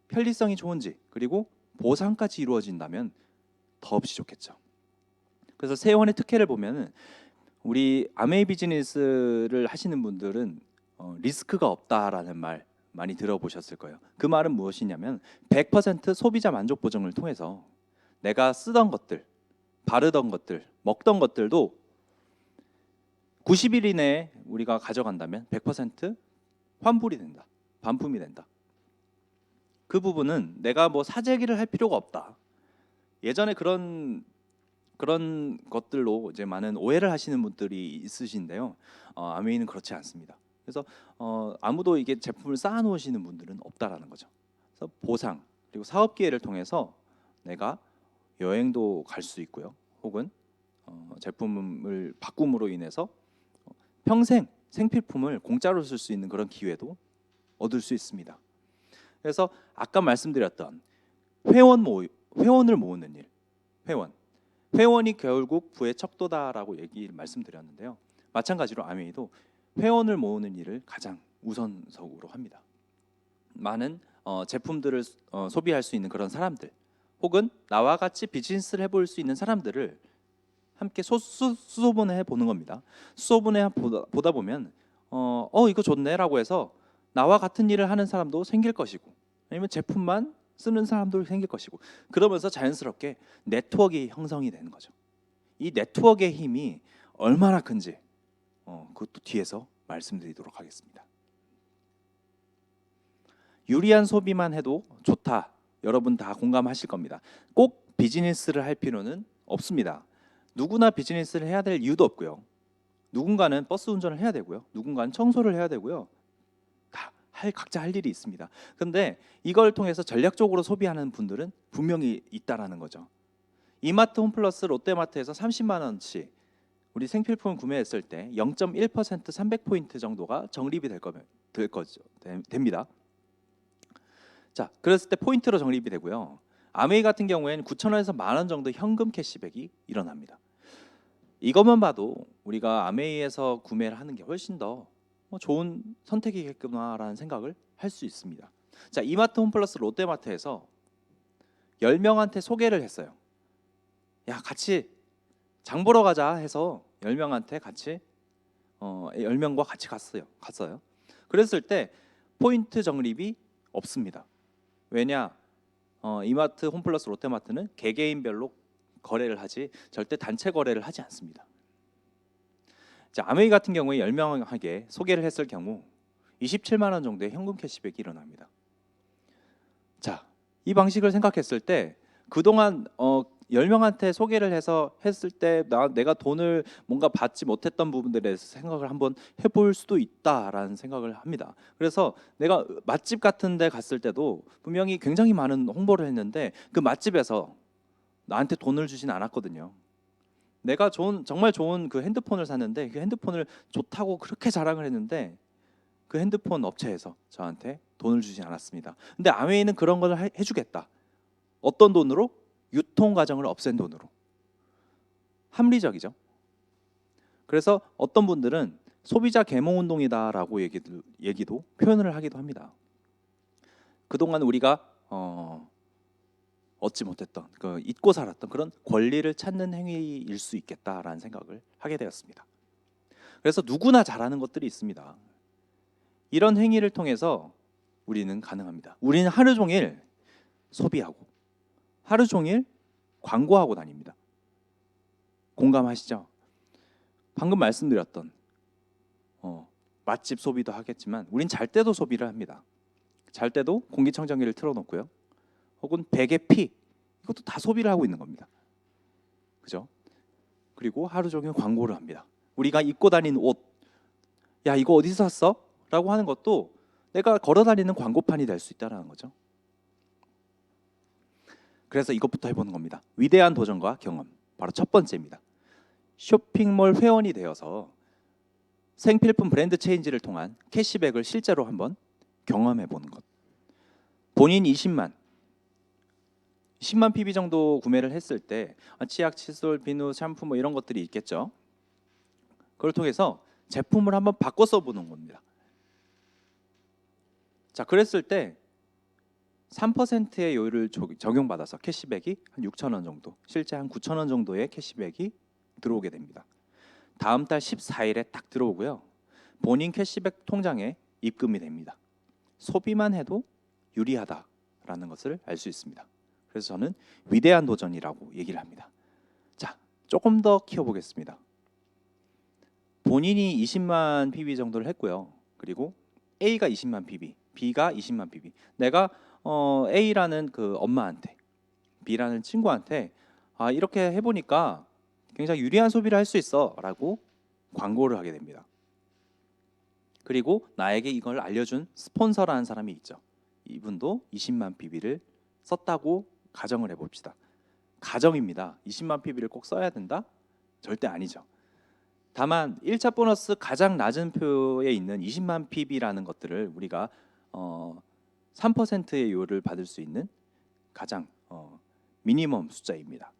편리성이 좋은지, 그리고 보상까지 이루어진다면 더없이 좋겠죠. 그래서 세원의 특혜를 보면은 우리 아메이 비즈니스를 하시는 분들은 리스크가 없다라는 말 많이 들어보셨을 거예요. 그 말은 무엇이냐면 100% 소비자 만족 보증을 통해서 내가 쓰던 것들, 바르던 것들, 먹던 것들도 90일 이내에 우리가 가져간다면 100% 환불이 된다, 반품이 된다. 그 부분은 내가 뭐 사재기를 할 필요가 없다. 예전에 그런 것들로 이제 많은 오해를 하시는 분들이 있으신데요. 아메이는 그렇지 않습니다. 그래서 아무도 이게 제품을 쌓아 놓으시는 분들은 없다라는 거죠. 그래서 보상 그리고 사업 기회를 통해서 내가 여행도 갈 수 있고요, 혹은 제품을 바꿈으로 인해서 평생 생필품을 공짜로 쓸 수 있는 그런 기회도 얻을 수 있습니다. 그래서 아까 말씀드렸던 회원을 모으는 일, 회원이 결국 부의 척도다라고 말씀드렸는데요. 마찬가지로 아메이도 회원을 모으는 일을 가장 우선적으로 합니다. 많은 제품들을 소비할 수 있는 그런 사람들, 혹은 나와 같이 비즈니스를 해볼 수 있는 사람들을 함께 수소문해 보는 겁니다. 수소문해 보다 보면 이거 좋네라고 해서 나와 같은 일을 하는 사람도 생길 것이고, 아니면 제품만 쓰는 사람도 생길 것이고, 그러면서 자연스럽게 네트워크가 형성이 되는 거죠. 이 네트워크의 힘이 얼마나 큰지 그것도 뒤에서 말씀드리도록 하겠습니다. 유리한 소비만 해도 좋다, 여러분 다 공감하실 겁니다. 꼭 비즈니스를 할 필요는 없습니다. 누구나 비즈니스를 해야 될 이유도 없고요, 누군가는 버스 운전을 해야 되고요, 누군가는 청소를 해야 되고요, 각자 할 일이 있습니다. 근데 이걸 통해서 전략적으로 소비하는 분들은 분명히 있다라는 거죠. 이마트 홈플러스 롯데마트에서 30만 원치 우리 생필품을 구매했을 때 0.1% 300포인트 정도가 적립이 됩니다. 자, 그랬을 때 포인트로 적립이 되고요. 아메이 같은 경우에는 9,000원에서 10,000원 정도 현금 캐시백이 일어납니다. 이것만 봐도 우리가 아메이에서 구매를 하는 게 훨씬 더 좋은 선택이겠구나라는 생각을 할 수 있습니다. 자, 이마트 홈플러스 롯데마트에서 10명한테 소개를 했어요. 야, 같이 장 보러 가자 해서 10명한테 같이 10명과 같이 갔어요. 그랬을 때 포인트 적립이 없습니다. 왜냐? 이마트 홈플러스 롯데마트는 개개인별로 거래를 하지 절대 단체 거래를 하지 않습니다. 자, 아메이 같은 경우에 10명에게 소개를 했을 경우 27만 원 정도의 현금 캐시백이 일어납니다. 자, 이 방식을 생각했을 때 그동안 10명한테 소개를 해서 했을 때 내가 돈을 뭔가 받지 못했던 부분들에 대해서 생각을 한번 해볼 수도 있다라는 생각을 합니다. 그래서 내가 맛집 같은 데 갔을 때도 분명히 굉장히 많은 홍보를 했는데 그 맛집에서 나한테 돈을 주진 않았거든요. 내가 정말 좋은 그 핸드폰을 샀는데 그 핸드폰을 좋다고 그렇게 자랑을 했는데 그 핸드폰 업체에서 저한테 돈을 주지 않았습니다. 근데 아메이는 그런 걸 해주겠다. 어떤 돈으로? 유통 과정을 없앤 돈으로. 합리적이죠. 그래서 어떤 분들은 소비자 계몽 운동이다라고 얘기도 표현을 하기도 합니다. 그동안 우리가 얻지 못했던, 잊고 살았던 그런 권리를 찾는 행위일 수 있겠다라는 생각을 하게 되었습니다. 그래서 누구나 잘하는 것들이 있습니다. 이런 행위를 통해서 우리는 가능합니다. 우리는 하루 종일 소비하고 하루 종일 광고하고 다닙니다. 공감하시죠? 방금 말씀드렸던 맛집 소비도 하겠지만 우린 잘 때도 소비를 합니다. 잘 때도 공기청정기를 틀어놓고요, 혹은 베개, 피, 이것도 다 소비를 하고 있는 겁니다. 그죠? 그리고 하루 종일 광고를 합니다. 우리가 입고 다니는 옷, 야 이거 어디서 샀어? 라고 하는 것도 내가 걸어 다니는 광고판이 될 수 있다는 거죠. 그래서 이것부터 해보는 겁니다. 위대한 도전과 경험. 바로 첫 번째입니다. 쇼핑몰 회원이 되어서 생필품 브랜드 체인지를 통한 캐시백을 실제로 한번 경험해 보는 것. 본인 20만 PB 정도 구매를 했을 때 치약, 칫솔, 비누, 샴푸 뭐 이런 것들이 있겠죠. 그걸 통해서 제품을 한번 바꿔 써보는 겁니다. 자, 그랬을 때 3%의 요율을 적용받아서 캐시백이 한 6,000원 정도, 실제 한 9,000원 정도의 캐시백이 들어오게 됩니다. 다음 달 14일에 딱 들어오고요. 본인 캐시백 통장에 입금이 됩니다. 소비만 해도 유리하다라는 것을 알 수 있습니다. 그래서 저는 위대한 도전이라고 얘기를 합니다. 자, 조금 더 키워보겠습니다. 본인이 20만 PB 정도를 했고요. 그리고 A가 20만 PB, B가 20만 PB. 내가 A라는 그 엄마한테, B라는 친구한테 이렇게 해보니까 굉장히 유리한 소비를 할 수 있어라고 광고를 하게 됩니다. 그리고 나에게 이걸 알려준 스폰서라는 사람이 있죠. 이분도 20만 PB를 썼다고 가정을 해봅시다. 가정입니다. 20만 PB를 꼭 써야 된다? 절대 아니죠. 다만 1차 보너스 가장 낮은 표에 있는 20만 PB라는 것들을 우리가 3%의 요율을 받을 수 있는 가장 미니멈 숫자입니다.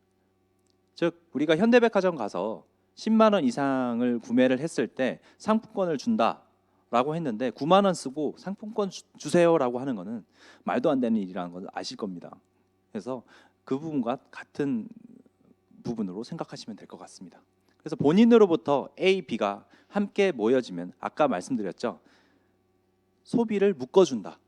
즉 우리가 현대백화점 가서 10만 원 이상을 구매를 했을 때 상품권을 준다라고 했는데 9만 원 쓰고 상품권 주세요라고 하는 것은 말도 안 되는 일이라는 걸 아실 겁니다. 그래서 그 부분과 같은 부분으로 생각하시면 될 것 같습니다. 그래서 본인으로부터 A, B가 함께 모여지면 아까 말씀드렸죠. 소비를 묶어준다.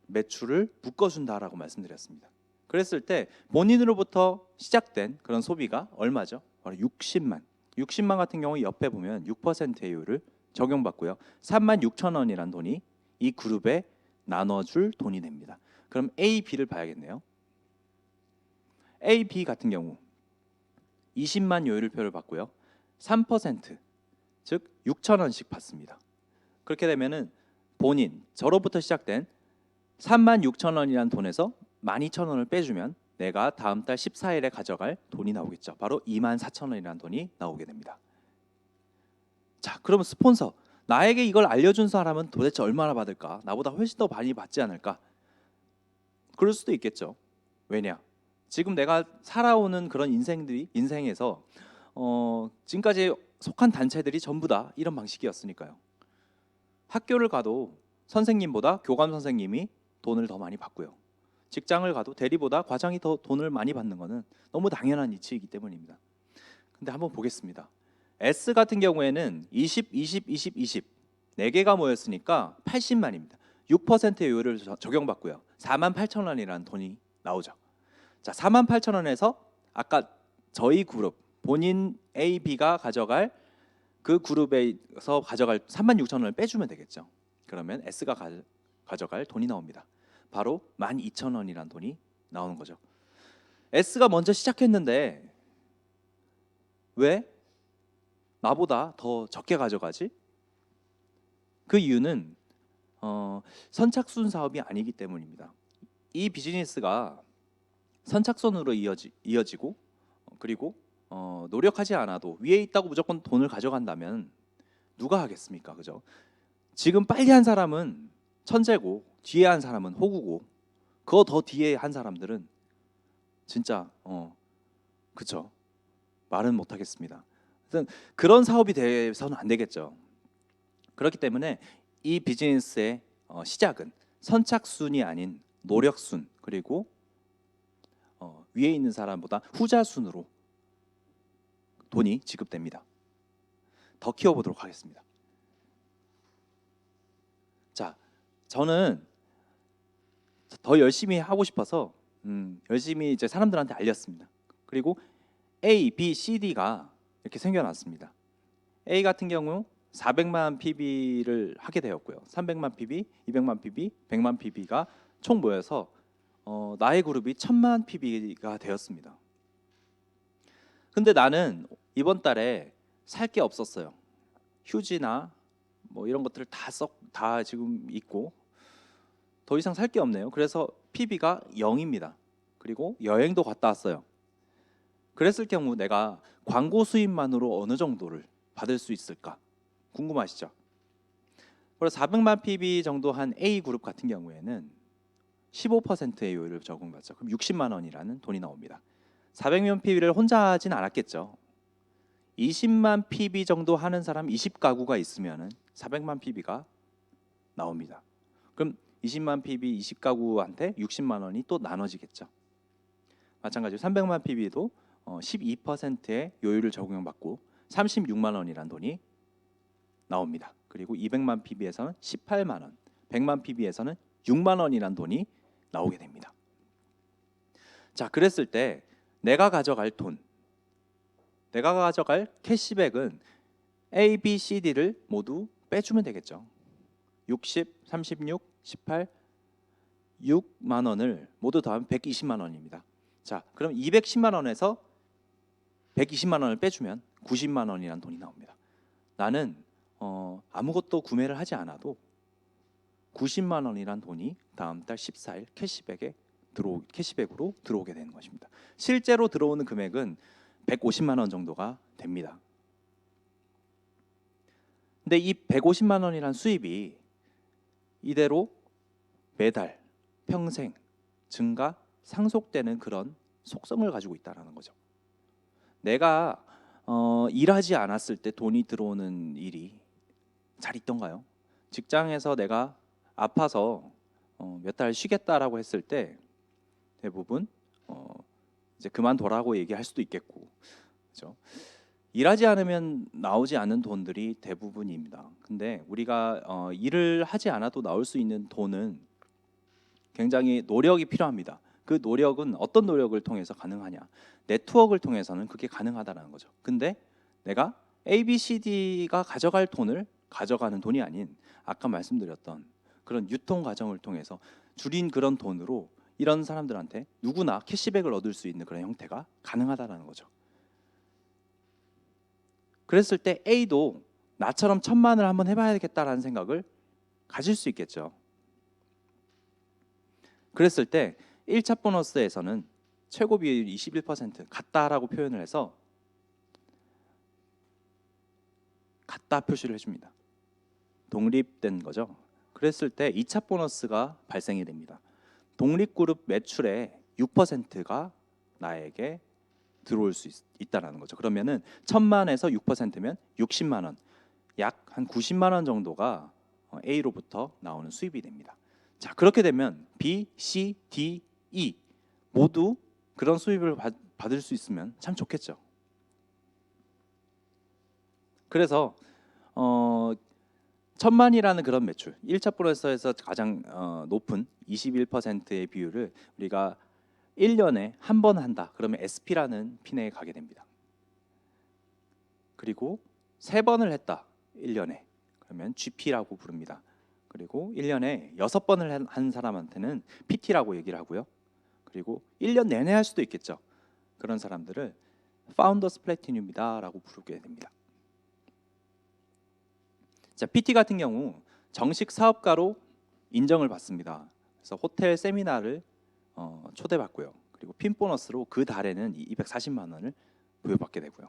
매출을 묶어준다라고 말씀드렸습니다. 그랬을 때 본인으로부터 시작된 그런 소비가 얼마죠? 바로 60만 같은 경우 옆에 보면 6%의 요율을 적용받고요. 36,000원이란 돈이 이 그룹에 나눠줄 돈이 됩니다. 그럼 A, B를 봐야겠네요. A, B 같은 경우 20만 요율표를 받고요. 3% 즉 6,000원씩 받습니다. 그렇게 되면은 본인 저로부터 시작된 36,000원이라는 돈에서 12,000원을 빼주면 내가 다음 달 14일에 가져갈 돈이 나오겠죠. 바로 24,000원이라는 돈이 나오게 됩니다. 자, 그러면 스폰서, 나에게 이걸 알려준 사람은 도대체 얼마나 받을까? 나보다 훨씬 더 많이 받지 않을까? 그럴 수도 있겠죠. 왜냐? 지금 내가 살아오는 그런 인생에서 지금까지 속한 단체들이 전부 다 이런 방식이었으니까요. 학교를 가도 선생님보다 교감 선생님이 돈을 더 많이 받고요. 직장을 가도 대리보다 과장이 더 돈을 많이 받는 것은 너무 당연한 이치이기 때문입니다. 근데 한번 보겠습니다. S 같은 경우에는 20, 20, 20, 20 4개가 모였으니까 80만입니다. 6%의 요율을 적용받고요. 48,000원이라는 돈이 나오죠. 자, 48,000원에서 아까 저희 그룹 본인 A, B가 가져갈 그 그룹에서 가져갈 36,000원을 빼주면 되겠죠. 그러면 S가 가져갈 돈이 나옵니다. 바로 12,000원이라는 돈이 나오는 거죠. S가 먼저 시작했는데 왜 나보다 더 적게 가져가지? 그 이유는 선착순 사업이 아니기 때문입니다. 이 비즈니스가 선착순으로 이어지고 그리고 노력하지 않아도 위에 있다고 무조건 돈을 가져간다면 누가 하겠습니까? 그죠? 지금 빨리 한 사람은 천재고 뒤에 한 사람은 호구고 그거 더 뒤에 한 사람들은 진짜 그쵸? 말은 못 하겠습니다. 그런 사업이 돼서는 안 되겠죠. 그렇기 때문에 이 비즈니스의 시작은 선착순이 아닌 노력순 그리고 위에 있는 사람보다 후자순으로 돈이 지급됩니다. 더 키워보도록 하겠습니다. 자, 저는 더 열심히 하고 싶어서 열심히 이제 사람들한테 알렸습니다. 그리고 A, B, C, D가 이렇게 생겨났습니다. A 같은 경우 400만 PB를 하게 되었고요. 300만 PB, 200만 PB, 100만 PB가 총 모여서 나의 그룹이 1000만 PB가 되었습니다. 근데 나는 이번 달에 살 게 없었어요. 휴지나 뭐 이런 것들을 다 지금 있고 더 이상 살 게 없네요. 그래서 PB가 0입니다. 그리고 여행도 갔다 왔어요. 그랬을 경우 내가 광고 수입만으로 어느 정도를 받을 수 있을까 궁금하시죠? 그래서 400만 PB 정도 한 A 그룹 같은 경우에는 15%의 요율을 적용받죠. 그럼 60만 원이라는 돈이 나옵니다. 400만 PB를 혼자 하진 않았겠죠. 20만 PB 정도 하는 사람 20가구가 있으면은 400만 PB가 나옵니다. 그럼 20만 PB 20가구한테 60만 원이 또 나눠지겠죠. 마찬가지로 300만 PB도 12%의 요율을 적용받고 36만 원이라는 돈이 나옵니다. 그리고 200만 PB에서는 18만 원, 100만 PB에서는 6만 원이라는 돈이 나오게 됩니다. 자, 그랬을 때 내가 가져갈 돈, 내가 가져갈 캐시백은 A, B, C, D를 모두 빼주면 되겠죠. 60, 36, 18, 6만 원을 모두 더하면 120만 원입니다. 자, 그럼 210만 원에서 120만 원을 빼주면 90만 원이라는 돈이 나옵니다. 나는 아무것도 구매를 하지 않아도 90만 원이란 돈이 다음 달 14일 캐시백으로 들어오게 되는 것입니다. 실제로 들어오는 금액은 150만 원 정도가 됩니다. 근데 이 150만 원이란 수입이 이대로 매달 평생 증가 상속되는 그런 속성을 가지고 있다는 거죠. 내가 일하지 않았을 때 돈이 들어오는 일이 잘 있던가요? 직장에서 내가 아파서 몇 달 쉬겠다라고 했을 때 대부분 이제 그만둬라고 얘기할 수도 있겠고, 그렇죠? 일하지 않으면 나오지 않는 돈들이 대부분입니다. 근데 우리가 일을 하지 않아도 나올 수 있는 돈은 굉장히 노력이 필요합니다. 그 노력은 어떤 노력을 통해서 가능하냐? 네트워크를 통해서는 그게 가능하다는 거죠. 근데 내가 A, B, C, D가 가져갈 돈을 가져가는 돈이 아닌 아까 말씀드렸던 그런 유통 과정을 통해서 줄인 그런 돈으로 이런 사람들한테 누구나 캐시백을 얻을 수 있는 그런 형태가 가능하다는 거죠. 그랬을 때 A도 나처럼 1000만을 한번 해봐야겠다라는 생각을 가질 수 있겠죠. 그랬을 때 1차 보너스에서는 최고 비율 21% 같다라고 표현을 해서 같다 표시를 해줍니다. 독립된 거죠. 그랬을 때 2차 보너스가 발생이 됩니다. 독립그룹 매출의 6%가 나에게 들어올 수 있다라는 거죠. 그러면은 1000만에서 6%면 60만 원, 약 한 90만 원 정도가 A로부터 나오는 수입이 됩니다. 자, 그렇게 되면 B, C, D, E 모두 그런 수입을 받을 수 있으면 참 좋겠죠. 그래서 1000만이라는 그런 매출, 1차 보너스에서 가장 높은 21%의 비율을 우리가 1년에 한 번 한다. 그러면 SP라는 핀에 가게 됩니다. 그리고 3번을 했다. 1년에. 그러면 GP라고 부릅니다. 그리고 1년에 6번을 한 사람한테는 PT라고 얘기를 하고요. 그리고 1년 내내 할 수도 있겠죠. 그런 사람들을 파운더스 플래티늄이다라고 부르게 됩니다. 자, PT 같은 경우 정식 사업가로 인정을 받습니다. 그래서 호텔 세미나를 초대받고요. 그리고 핀 보너스로 그 달에는 240만 원을 부여받게 되고요.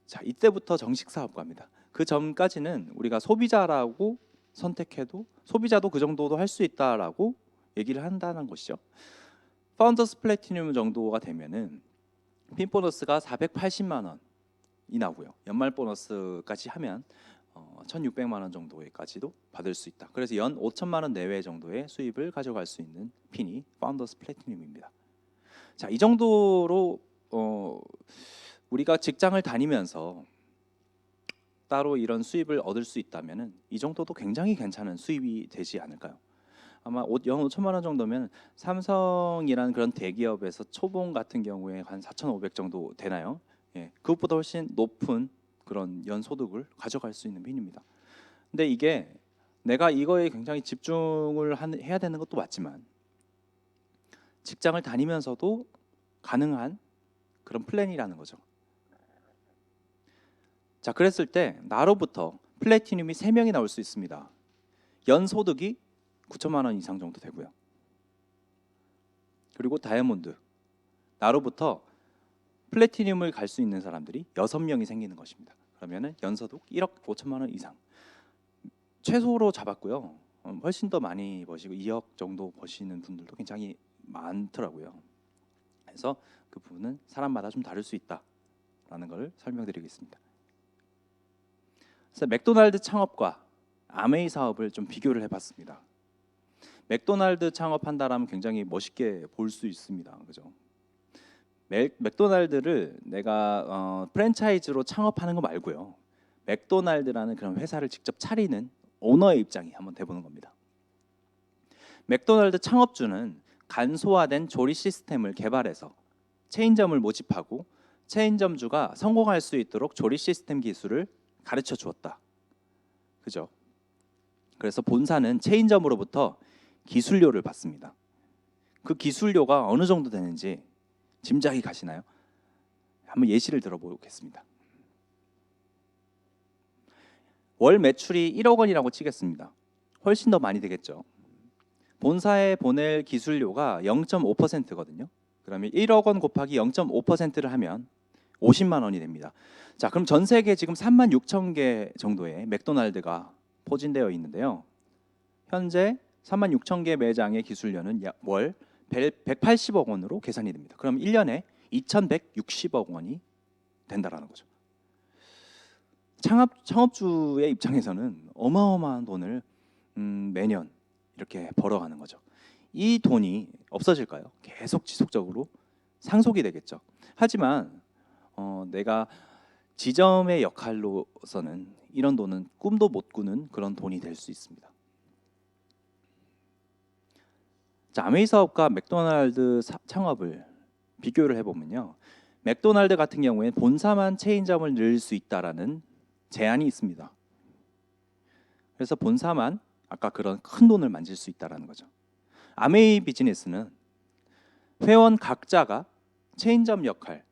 자, 이때부터 정식 사업가입니다. 그 전까지는 우리가 소비자라고 선택해도 소비자도 그 정도도 할 수 있다라고 얘기를 한다는 것이죠. 파운더스 플래티늄 정도가 되면은 핀 보너스가 480만 원이 나오고요. 연말 보너스까지 하면 1,600만 원 정도까지도 받을 수 있다. 그래서 연 5천만 원 내외 정도의 수입을 가져갈 수 있는 핀이 파운더스 플래티늄입니다. 자, 이 정도로 우리가 직장을 다니면서 따로 이런 수입을 얻을 수 있다면은 이 정도도 굉장히 괜찮은 수입이 되지 않을까요? 아마 연 5천만 원 정도면 삼성이라는 그런 대기업에서 초봉 같은 경우에 한 4,500 정도 되나요? 예, 그것보다 훨씬 높은 그런 연소득을 가져갈 수 있는 핀입니다. 근데 이게 내가 이거에 굉장히 집중을 해야 되는 것도 맞지만 직장을 다니면서도 가능한 그런 플랜이라는 거죠. 자, 그랬을 때 나로부터 플래티늄이 3명이 나올 수 있습니다. 연소득이 9천만 원 이상 정도 되고요. 그리고 다이아몬드 나로부터 플래티늄을 갈 수 있는 사람들이 6명이 생기는 것입니다. 그러면은 연소득 1억 5천만 원 이상 최소로 잡았고요. 훨씬 더 많이 버시고 2억 정도 버시는 분들도 굉장히 많더라고요. 그래서 그 부분은 사람마다 좀 다를 수 있다라는 걸 설명드리겠습니다. 그래서 맥도날드 창업과 아메이 사업을 좀 비교를 해봤습니다. 맥도날드 창업한다라면 굉장히 멋있게 볼 수 있습니다. 그죠? 맥도날드를 내가 프랜차이즈로 창업하는 거 말고요. 맥도날드라는 그런 회사를 직접 차리는 오너의 입장이 한번 돼보는 겁니다. 맥도날드 창업주는 간소화된 조리 시스템을 개발해서 체인점을 모집하고 체인점주가 성공할 수 있도록 조리 시스템 기술을 가르쳐 주었다. 그죠? 그래서 본사는 체인점으로부터 기술료를 받습니다. 그 기술료가 어느 정도 되는지 짐작이 가시나요? 한번 예시를 들어보겠습니다. 월 매출이 1억 원이라고 치겠습니다. 훨씬 더 많이 되겠죠. 본사에 보낼 기술료가 0.5%거든요. 그러면 1억 원 곱하기 0.5%를 하면 50만 원이 됩니다. 자, 그럼 전 세계 지금 3만 6천 개 정도의 맥도날드가 포진되어 있는데요. 현재 3만 6천 개 매장의 기술료는 월 180억 원으로 계산이 됩니다. 그럼 1년에 2,160억 원이 된다라는 거죠. 창업주의 입장에서는 어마어마한 돈을 매년 이렇게 벌어가는 거죠. 이 돈이 없어질까요? 계속 지속적으로 상속이 되겠죠. 하지만 내가 지점의 역할로서는 이런 돈은 꿈도 못 꾸는 그런 돈이 될 수 있습니다. 자, 아메이 사업과 맥도날드 창업을 비교를 해보면요. 맥도날드 같은 경우에는 본사만 체인점을 늘 수 있다라는 제한이 있습니다. 그래서 본사만 아까 그런 큰 돈을 만질 수 있다라는 거죠. 아메이 비즈니스는 회원 각자가 체인점 역할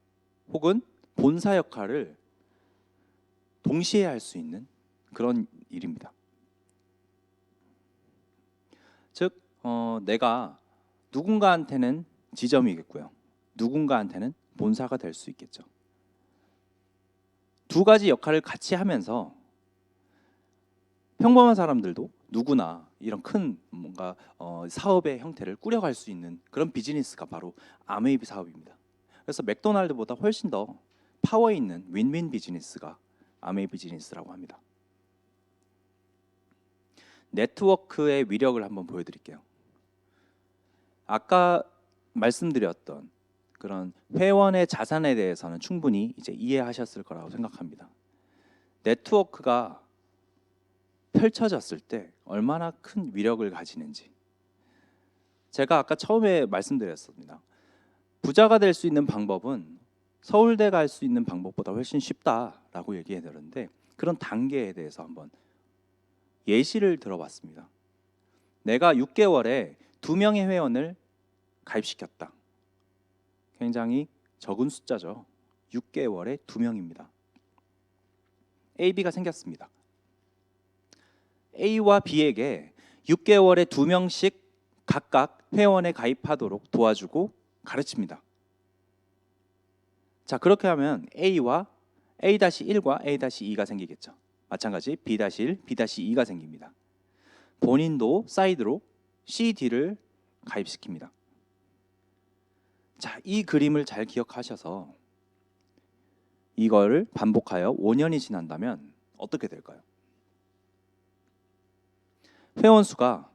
혹은 본사 역할을 동시에 할 수 있는 그런 일입니다. 즉 내가 누군가한테는 지점이겠고요. 누군가한테는 본사가 될 수 있겠죠. 두 가지 역할을 같이 하면서 평범한 사람들도 누구나 이런 큰 뭔가 사업의 형태를 꾸려갈 수 있는 그런 비즈니스가 바로 아메이 사업입니다. 그래서 맥도날드보다 훨씬 더 파워 있는 윈윈 비즈니스가 아메이 비즈니스라고 합니다. 네트워크의 위력을 한번 보여드릴게요. 아까 말씀드렸던 그런 회원의 자산에 대해서는 충분히 이제 이해하셨을 거라고 생각합니다. 네트워크가 펼쳐졌을 때 얼마나 큰 위력을 가지는지 제가 아까 처음에 말씀드렸습니다. 부자가 될 수 있는 방법은 서울대 갈 수 있는 방법보다 훨씬 쉽다라고 얘기해 드렸는데 그런 단계에 대해서 한번 예시를 들어봤습니다. 내가 6개월에 2명의 회원을 가입시켰다. 굉장히 적은 숫자죠. 6개월에 2명입니다. A, B가 생겼습니다. A와 B에게 6개월에 2명씩 각각 회원에 가입하도록 도와주고 가르칩니다. 자, 그렇게 하면 A와 A-1과 A-2가 생기겠죠. 마찬가지 B-1, B-2가 생깁니다. 본인도 사이드로 C, D를 가입시킵니다. 자, 이 그림을 잘 기억하셔서 이거를 반복하여 5년이 지난다면 어떻게 될까요? 회원 수가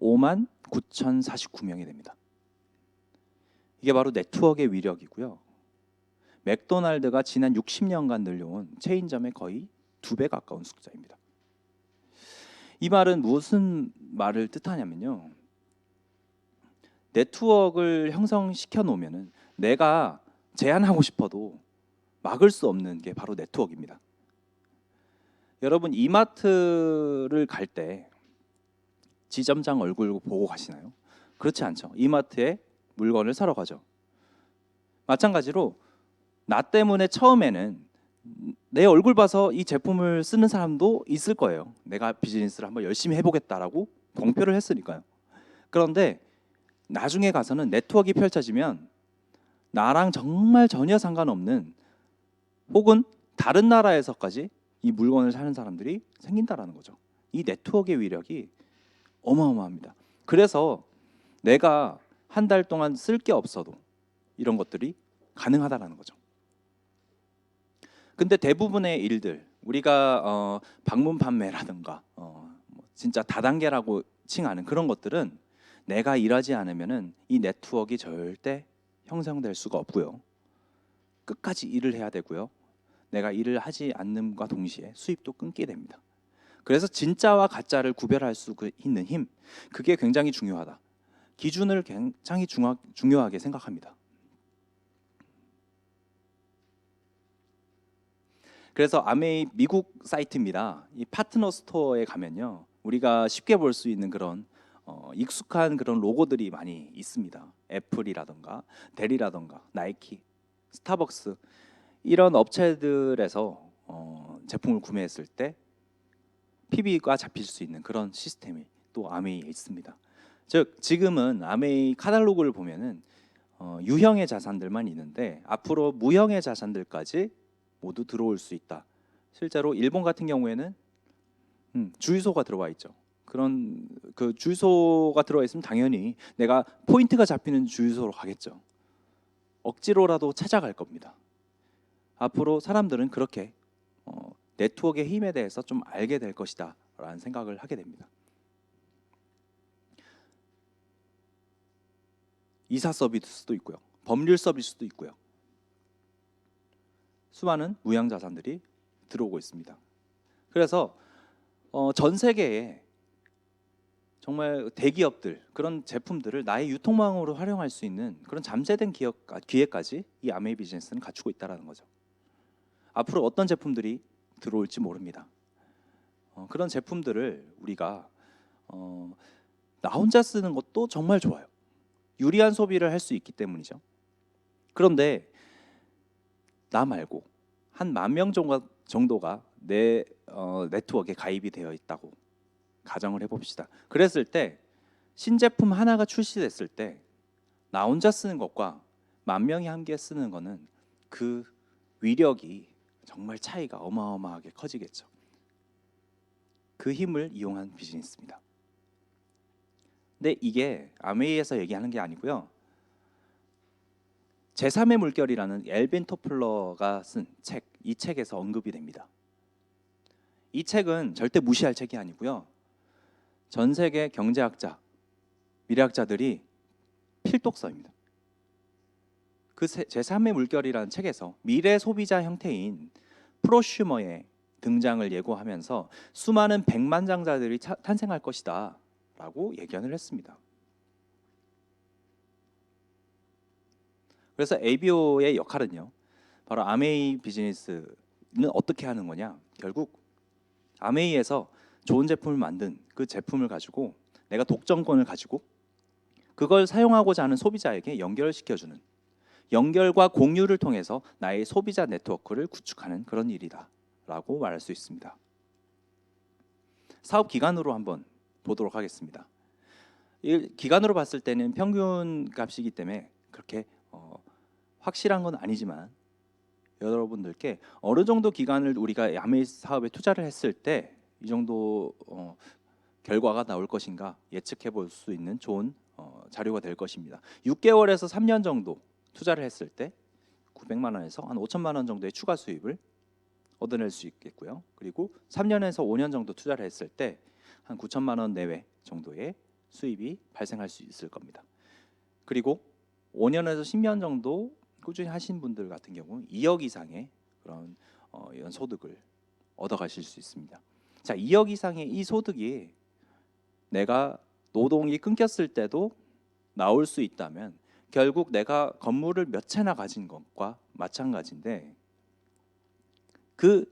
5만 9,049명이 됩니다. 이게 바로 네트워크의 위력이고요. 맥도날드가 지난 60년간 늘려온 체인점의 거의 2배 가까운 숫자입니다. 이 말은 무슨 말을 뜻하냐면요. 네트워크를 형성시켜 놓으면은 내가 제한하고 싶어도 막을 수 없는 게 바로 네트워크입니다. 여러분 이마트를 갈 때 지점장 얼굴 보고 가시나요? 그렇지 않죠. 이마트에 물건을 사러 가죠. 마찬가지로 나 때문에 처음에는 내 얼굴 봐서 이 제품을 쓰는 사람도 있을 거예요. 내가 비즈니스를 한번 열심히 해보겠다라고 공표를 했으니까요. 그런데 나중에 가서는 네트워크가 펼쳐지면 나랑 정말 전혀 상관없는 혹은 다른 나라에서까지 이 물건을 사는 사람들이 생긴다라는 거죠. 이 네트워크의 위력이 어마어마합니다. 그래서 내가 한 달 동안 쓸 게 없어도 이런 것들이 가능하다라는 거죠. 근데 대부분의 일들 우리가 방문 판매라든가 진짜 다단계라고 칭하는 그런 것들은 내가 일하지 않으면은 이 네트워크가 절대 형성될 수가 없고요. 끝까지 일을 해야 되고요. 내가 일을 하지 않는과 동시에 수입도 끊게 됩니다. 그래서 진짜와 가짜를 구별할 수 있는 힘, 그게 굉장히 중요하다. 기준을 굉장히 중요하게 생각합니다. 그래서 아메이 미국 사이트입니다. 이 파트너 스토어에 가면요, 우리가 쉽게 볼 수 있는 그런 익숙한 그런 로고들이 많이 있습니다. 애플이라던가 델이라던가 나이키, 스타벅스 이런 업체들에서 제품을 구매했을 때 PB가 잡힐 수 있는 그런 시스템이 또 아메이에 있습니다. 즉 지금은 아메이 카탈로그를 보면은 유형의 자산들만 있는데 앞으로 무형의 자산들까지 모두 들어올 수 있다. 실제로 일본 같은 경우에는 주유소가 들어와 있죠. 그런 그 주유소가 들어와 있으면 당연히 내가 포인트가 잡히는 주유소로 가겠죠. 억지로라도 찾아갈 겁니다. 앞으로 사람들은 그렇게 네트워크의 힘에 대해서 좀 알게 될 것이다 라는 생각을 하게 됩니다. 이사 서비스도 있고요. 법률 서비스도 있고요. 수많은 무형 자산들이 들어오고 있습니다. 그래서 전 세계에 정말 대기업들 그런 제품들을 나의 유통망으로 활용할 수 있는 그런 잠재된 기회까지 이 아메이 비즈니스는 갖추고 있다는 거죠. 앞으로 어떤 제품들이 들어올지 모릅니다. 그런 제품들을 우리가 나 혼자 쓰는 것도 정말 좋아요. 유리한 소비를 할 수 있기 때문이죠. 그런데 나 말고 한 10,000명 정도가 내 네트워크에 가입이 되어 있다고 가정을 해봅시다. 그랬을 때 신제품 하나가 출시됐을 때 나 혼자 쓰는 것과 10,000명이 함께 쓰는 거는 그 위력이 정말 차이가 어마어마하게 커지겠죠. 그 힘을 이용한 비즈니스입니다. 근데 이게 아메이에서 얘기하는 게 아니고요. 제3의 물결이라는 엘빈 토플러가 쓴 책, 이 책에서 언급이 됩니다. 이 책은 절대 무시할 책이 아니고요. 전 세계 경제학자, 미래학자들이 필독서입니다. 그 제3의 물결이라는 책에서 미래 소비자 형태인 프로슈머의 등장을 예고하면서 수많은 백만장자들이 탄생할 것이다 라고 예견을 했습니다. 그래서 ABO의 역할은요, 바로 아메이 비즈니스는 어떻게 하는 거냐, 결국 아메이에서 좋은 제품을 만든 그 제품을 가지고 내가 독점권을 가지고 그걸 사용하고자 하는 소비자에게 연결시켜주는, 연결과 공유를 통해서 나의 소비자 네트워크를 구축하는 그런 일이다 라고 말할 수 있습니다. 사업 기간으로 한번 보도록 하겠습니다. 이 기간으로 봤을 때는 평균 값이기 때문에 그렇게 확실한 건 아니지만 여러분들께 어느 정도 기간을 우리가 아메이 사업에 투자를 했을 때 이 정도 결과가 나올 것인가 예측해 볼 수 있는 좋은 자료가 될 것입니다. 6개월에서 3년 정도 투자를 했을 때 900만 원에서 한 5천만 원 정도의 추가 수입을 얻어낼 수 있겠고요. 그리고 3년에서 5년 정도 투자를 했을 때 한 9천만 원 내외 정도의 수입이 발생할 수 있을 겁니다. 그리고 5년에서 10년 정도 꾸준히 하신 분들 같은 경우 2억 이상의 그런 이런 소득을 얻어가실 수 있습니다. 자, 2억 이상의 이 소득이 내가 노동이 끊겼을 때도 나올 수 있다면 결국 내가 건물을 몇 채나 가진 것과 마찬가지인데 그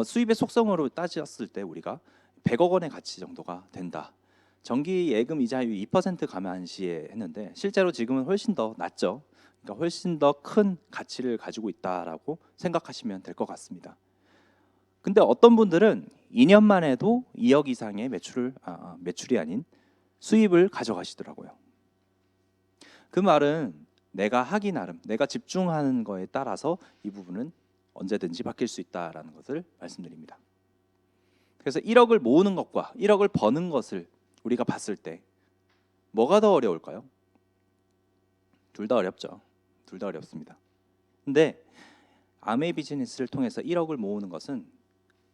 수입의 속성으로 따졌을 때 우리가 100억 원의 가치 정도가 된다. 정기 예금 이자율 2% 감안시에 했는데 실제로 지금은 훨씬 더 낮죠. 그러니까 훨씬 더 큰 가치를 가지고 있다라고 생각하시면 될 것 같습니다. 근데 어떤 분들은 2년 만에도 2억 이상의 매출이 아닌 수입을 가져가시더라고요. 그 말은 내가 하기 나름, 내가 집중하는 거에 따라서 이 부분은 언제든지 바뀔 수 있다라는 것을 말씀드립니다. 그래서 1억을 모으는 것과 1억을 버는 것을 우리가 봤을 때 뭐가 더 어려울까요? 둘 다 어렵죠. 둘 다 어렵습니다. 근데 아메이 비즈니스를 통해서 1억을 모으는 것은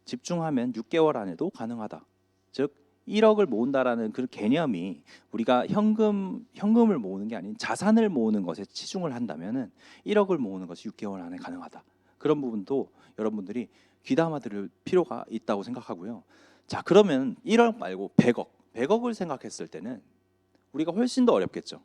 집중하면 6개월 안에도 가능하다. 즉 1억을 모은다라는 그 개념이 우리가 현금을 모으는 게 아닌 자산을 모으는 것에 치중을 한다면은 1억을 모으는 것이 6개월 안에 가능하다. 그런 부분도 여러분들이 귀담아 들을 필요가 있다고 생각하고요. 자, 그러면 1억 말고 100억을 생각했을 때는 우리가 훨씬 더 어렵겠죠.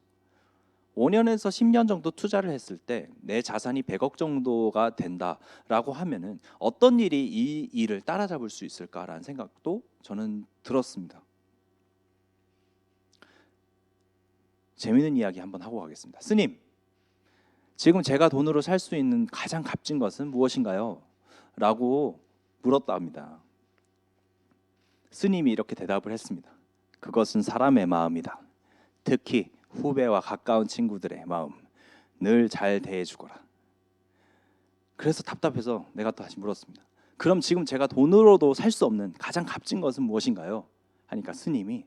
5년에서 10년 정도 투자를 했을 때 내 자산이 100억 정도가 된다라고 하면은 어떤 일이 이 일을 따라잡을 수 있을까라는 생각도 저는 들었습니다. 재미있는 이야기 한번 하고 가겠습니다. 스님, 지금 제가 돈으로 살 수 있는 가장 값진 것은 무엇인가요? 라고 물었다 합니다. 스님이 이렇게 대답을 했습니다. 그것은 사람의 마음이다. 특히 후배와 가까운 친구들의 마음, 늘 잘 대해주거라. 그래서 답답해서 내가 또 다시 물었습니다. 그럼 지금 제가 돈으로도 살 수 없는 가장 값진 것은 무엇인가요? 하니까 스님이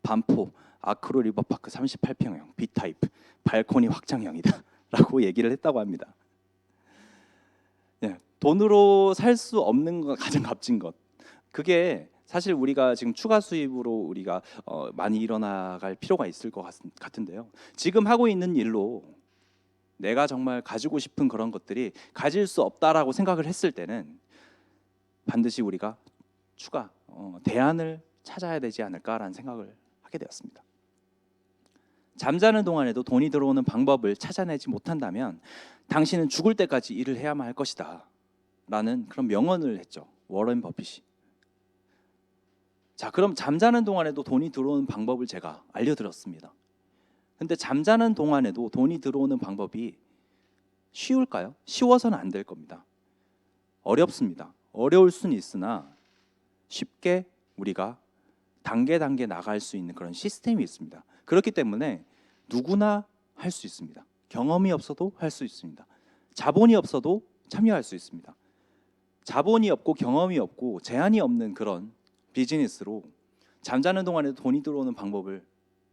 반포 아크로 리버파크 38평형 B타입 발코니 확장형이다 라고 얘기를 했다고 합니다. 네, 돈으로 살 수 없는 것 가장 값진 것, 그게 사실 우리가 지금 추가 수입으로 우리가 많이 일어나갈 필요가 있을 것 같은데요. 지금 하고 있는 일로 내가 정말 가지고 싶은 그런 것들이 가질 수 없다라고 생각을 했을 때는 반드시 우리가 추가 대안을 찾아야 되지 않을까라는 생각을 하게 되었습니다. 잠자는 동안에도 돈이 들어오는 방법을 찾아내지 못한다면 당신은 죽을 때까지 일을 해야만 할 것이다 라는 그런 명언을 했죠. 워런 버핏이. 자, 그럼 잠자는 동안에도 돈이 들어오는 방법을 제가 알려드렸습니다. 근데 잠자는 동안에도 돈이 들어오는 방법이 쉬울까요? 쉬워서는 안 될 겁니다. 어렵습니다. 어려울 수는 있으나 쉽게 우리가 단계 나갈 수 있는 그런 시스템이 있습니다. 그렇기 때문에 누구나 할 수 있습니다. 경험이 없어도 할 수 있습니다. 자본이 없어도 참여할 수 있습니다. 자본이 없고 경험이 없고 제한이 없는 그런 비즈니스로 잠자는 동안에도 돈이 들어오는 방법을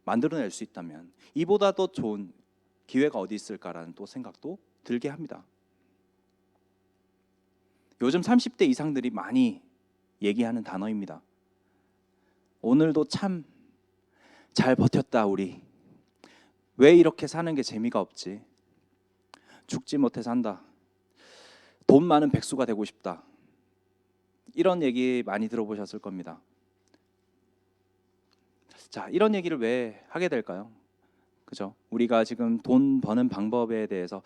만들어낼 수 있다면 이보다 더 좋은 기회가 어디 있을까라는 또 생각도 들게 합니다. 요즘 30대 이상들이 많이 얘기하는 단어입니다. 오늘도 참 잘 버텼다 우리. 왜 이렇게 사는 게 재미가 없지? 죽지 못해 산다. 돈 많은 백수가 되고 싶다. 이런 얘기 많이 들어보셨을 겁니다. 자, 이런 얘기를 왜 하게 될까요? 그죠? 우리가 지금 돈 버는 방법에 대해서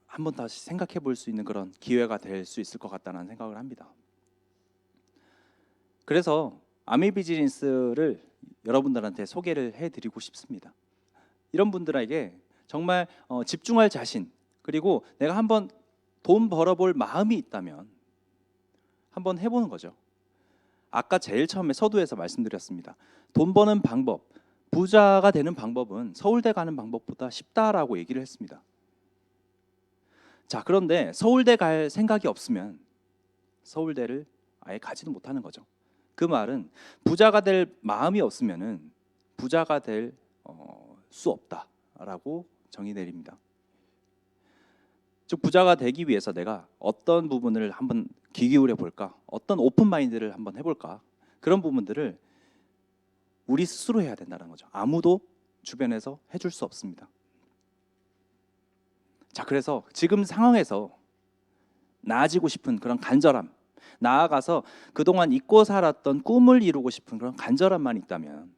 한번 다시 생각해 볼 수 있는 그런 기회가 될 수 있을 것 같다는 생각을 합니다. 그래서 아메이 비즈니스를 여러분들한테 소개를 해드리고 싶습니다. 이런 분들에게 정말 집중할 자신, 그리고 내가 한번 돈 벌어볼 마음이 있다면 한번 해보는 거죠. 아까 제일 처음에 서두에서 말씀드렸습니다. 돈 버는 방법, 부자가 되는 방법은 서울대 가는 방법보다 쉽다라고 얘기를 했습니다. 자, 그런데 서울대 갈 생각이 없으면 서울대를 아예 가지도 못하는 거죠. 그 말은 부자가 될 마음이 없으면은 부자가 될 수 없다라고 정의 내립니다. 즉 부자가 되기 위해서 내가 어떤 부분을 한번 귀 기울여 볼까? 어떤 오픈 마인드를 한번 해볼까? 그런 부분들을 우리 스스로 해야 된다는 거죠. 아무도 주변에서 해줄 수 없습니다. 자, 그래서 지금 상황에서 나아지고 싶은 그런 간절함, 나아가서 그동안 잊고 살았던 꿈을 이루고 싶은 그런 간절함만 있다면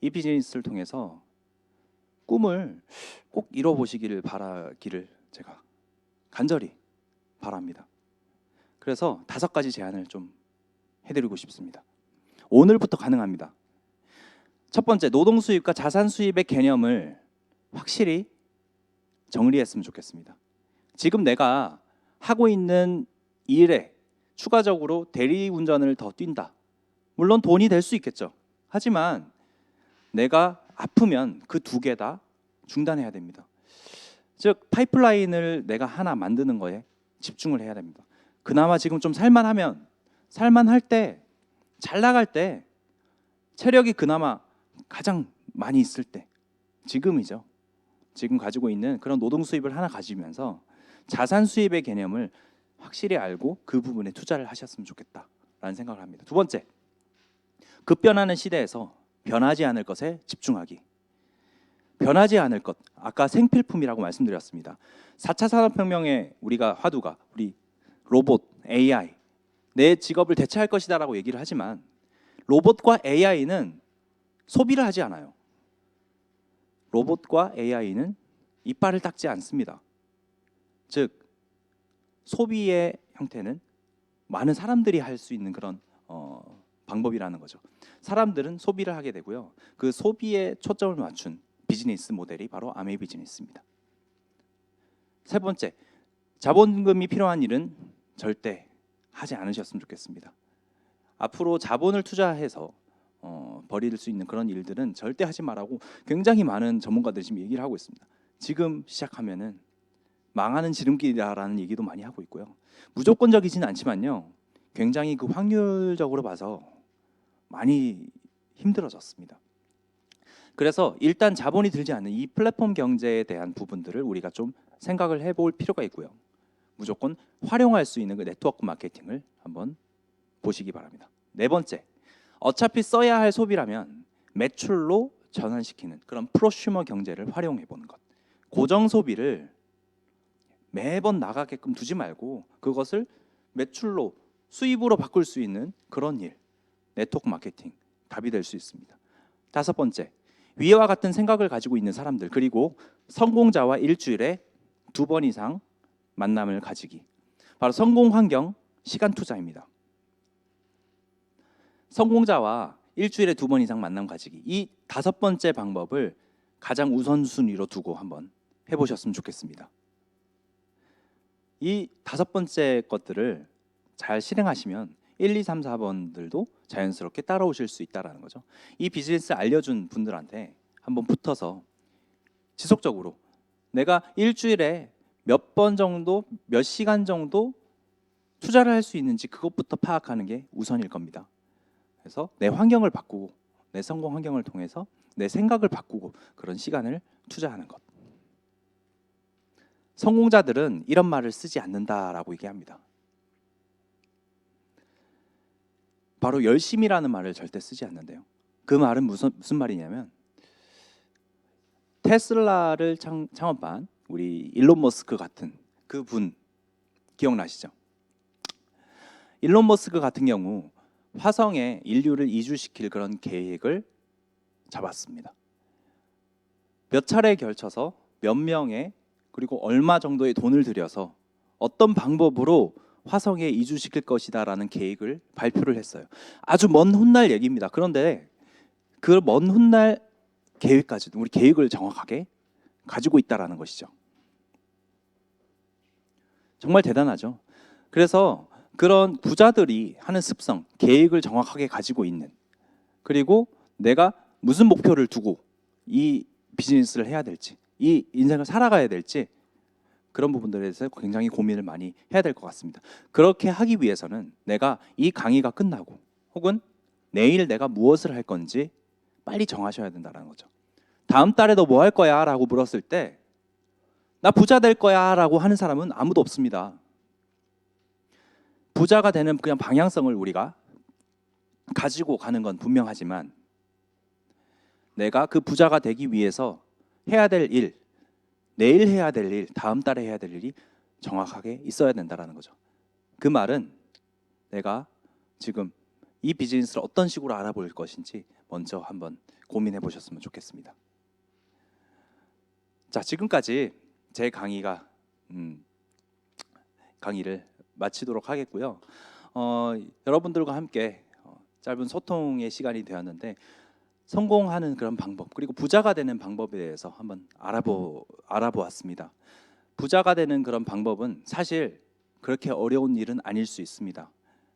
이 비즈니스를 통해서 꿈을 꼭 이뤄보시기를 바라기를 제가 간절히 바랍니다. 그래서 5가지 제안을 좀 해드리고 싶습니다. 오늘부터 가능합니다. 첫 번째, 노동 수입과 자산 수입의 개념을 확실히 정리했으면 좋겠습니다. 지금 내가 하고 있는 일에 추가적으로 대리운전을 더 뛴다. 물론 돈이 될 수 있겠죠. 하지만 내가 아프면 그 2개 다 중단해야 됩니다. 즉 파이프라인을 내가 하나 만드는 거에 집중을 해야 됩니다. 그나마 지금 좀 살만할 때, 잘 나갈 때, 체력이 그나마 가장 많이 있을 때, 지금이죠. 지금 가지고 있는 그런 노동 수입을 하나 가지면서 자산 수입의 개념을 확실히 알고 그 부분에 투자를 하셨으면 좋겠다라는 생각을 합니다. 두 번째, 급변하는 시대에서 변하지 않을 것에 집중하기. 변하지 않을 것, 아까 생필품이라고 말씀드렸습니다. 4차 산업혁명의 우리가 화두가 우리 로봇, AI, 내 직업을 대체할 것이다라고 얘기를 하지만 로봇과 AI는 소비를 하지 않아요. 로봇과 AI는 이빨을 닦지 않습니다. 즉 소비의 형태는 많은 사람들이 할 수 있는 그런 방법이라는 거죠. 사람들은 소비를 하게 되고요. 그 소비에 초점을 맞춘 비즈니스 모델이 바로 아메이 비즈니스입니다. 세 번째, 자본금이 필요한 일은 절대 하지 않으셨으면 좋겠습니다. 앞으로 자본을 투자해서 벌일 수 있는 그런 일들은 절대 하지 말라고 굉장히 많은 전문가들이 지금 얘기를 하고 있습니다. 지금 시작하면은 망하는 지름길이라는 얘기도 많이 하고 있고요. 무조건적이지는 않지만요. 굉장히 그 확률적으로 봐서 많이 힘들어졌습니다. 그래서 일단 자본이 들지 않는 이 플랫폼 경제에 대한 부분들을 우리가 좀 생각을 해볼 필요가 있고요. 무조건 활용할 수 있는 그 네트워크 마케팅을 한번 보시기 바랍니다. 네 번째, 어차피 써야 할 소비라면 매출로 전환시키는 그런 프로슈머 경제를 활용해 보는 것. 고정 소비를 매번 나가게끔 두지 말고 그것을 매출로 수입으로 바꿀 수 있는 그런 일, 네트워크 마케팅 답이 될 수 있습니다. 다섯 번째, 위와 같은 생각을 가지고 있는 사람들, 그리고 성공자와 일주일에 2번 이상 만남을 가지기. 바로 성공 환경 시간 투자입니다. 성공자와 일주일에 2번 이상 만남 가지기. 이 다섯 번째 방법을 가장 우선순위로 두고 한번 해보셨으면 좋겠습니다. 이 다섯 번째 것들을 잘 실행하시면 1, 2, 3, 4번들도 자연스럽게 따라오실 수 있다는 거죠. 이 비즈니스 알려준 분들한테 한번 붙어서 지속적으로 내가 일주일에 몇 번 정도, 몇 시간 정도 투자를 할 수 있는지 그것부터 파악하는 게 우선일 겁니다. 그래서 내 환경을 바꾸고 내 성공 환경을 통해서 내 생각을 바꾸고 그런 시간을 투자하는 것. 성공자들은 이런 말을 쓰지 않는다라고 얘기합니다. 바로 열심이라는 말을 절대 쓰지 않는데요. 그 말은 무슨 말이냐면 테슬라를 창업한 우리 일론 머스크 같은 그 분 기억나시죠? 일론 머스크 같은 경우 화성에 인류를 이주시킬 그런 계획을 잡았습니다. 몇 차례에 걸쳐서 몇 명의 그리고 얼마 정도의 돈을 들여서 어떤 방법으로 화성에 이주시킬 것이다라는 계획을 발표를 했어요. 아주 먼 훗날 얘기입니다. 그런데 그 먼 훗날 계획까지도 우리 계획을 정확하게 가지고 있다라는 것이죠. 정말 대단하죠. 그래서 그런 부자들이 하는 습성, 계획을 정확하게 가지고 있는, 그리고 내가 무슨 목표를 두고 이 비즈니스를 해야 될지, 이 인생을 살아가야 될지 그런 부분들에 대해서 굉장히 고민을 많이 해야 될 것 같습니다. 그렇게 하기 위해서는 내가 이 강의가 끝나고 혹은 내일 내가 무엇을 할 건지 빨리 정하셔야 된다는 거죠. 다음 달에 너 뭐 할 거야? 라고 물었을 때 나 부자 될 거야 라고 하는 사람은 아무도 없습니다. 부자가 되는 그냥 방향성을 우리가 가지고 가는 건 분명하지만 내가 그 부자가 되기 위해서 해야 될 일, 내일 해야 될 일, 다음 달에 해야 될 일이 정확하게 있어야 된다는 거죠. 그 말은 내가 지금 이 비즈니스를 어떤 식으로 알아볼 것인지 먼저 한번 고민해 보셨으면 좋겠습니다. 자, 지금까지 제 강의를 마치도록 하겠고요. 여러분들과 함께 짧은 소통의 시간이 되었는데 성공하는 그런 방법, 그리고 부자가 되는 방법에 대해서 한번 알아보았습니다. 부자가 되는 그런 방법은 사실 그렇게 어려운 일은 아닐 수 있습니다.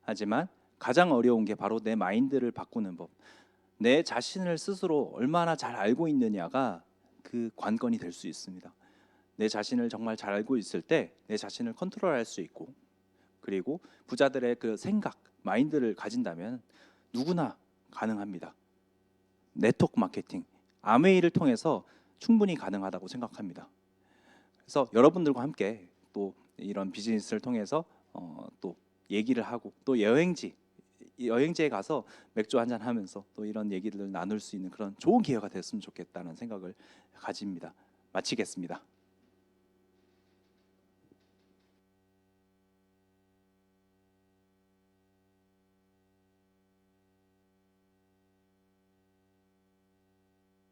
하지만 가장 어려운 게 바로 내 마인드를 바꾸는 법, 내 자신을 스스로 얼마나 잘 알고 있느냐가 그 관건이 될 수 있습니다. 내 자신을 정말 잘 알고 있을 때 내 자신을 컨트롤할 수 있고, 그리고 부자들의 그 생각, 마인드를 가진다면 누구나 가능합니다. 네트워크 마케팅, 아메이를 통해서 충분히 가능하다고 생각합니다. 그래서 여러분들과 함께 또 이런 비즈니스를 통해서 또 얘기를 하고, 또 여행지에 가서 맥주 한잔 하면서 또 이런 얘기들을 나눌 수 있는 그런 좋은 기회가 됐으면 좋겠다는 생각을 가집니다. 마치겠습니다.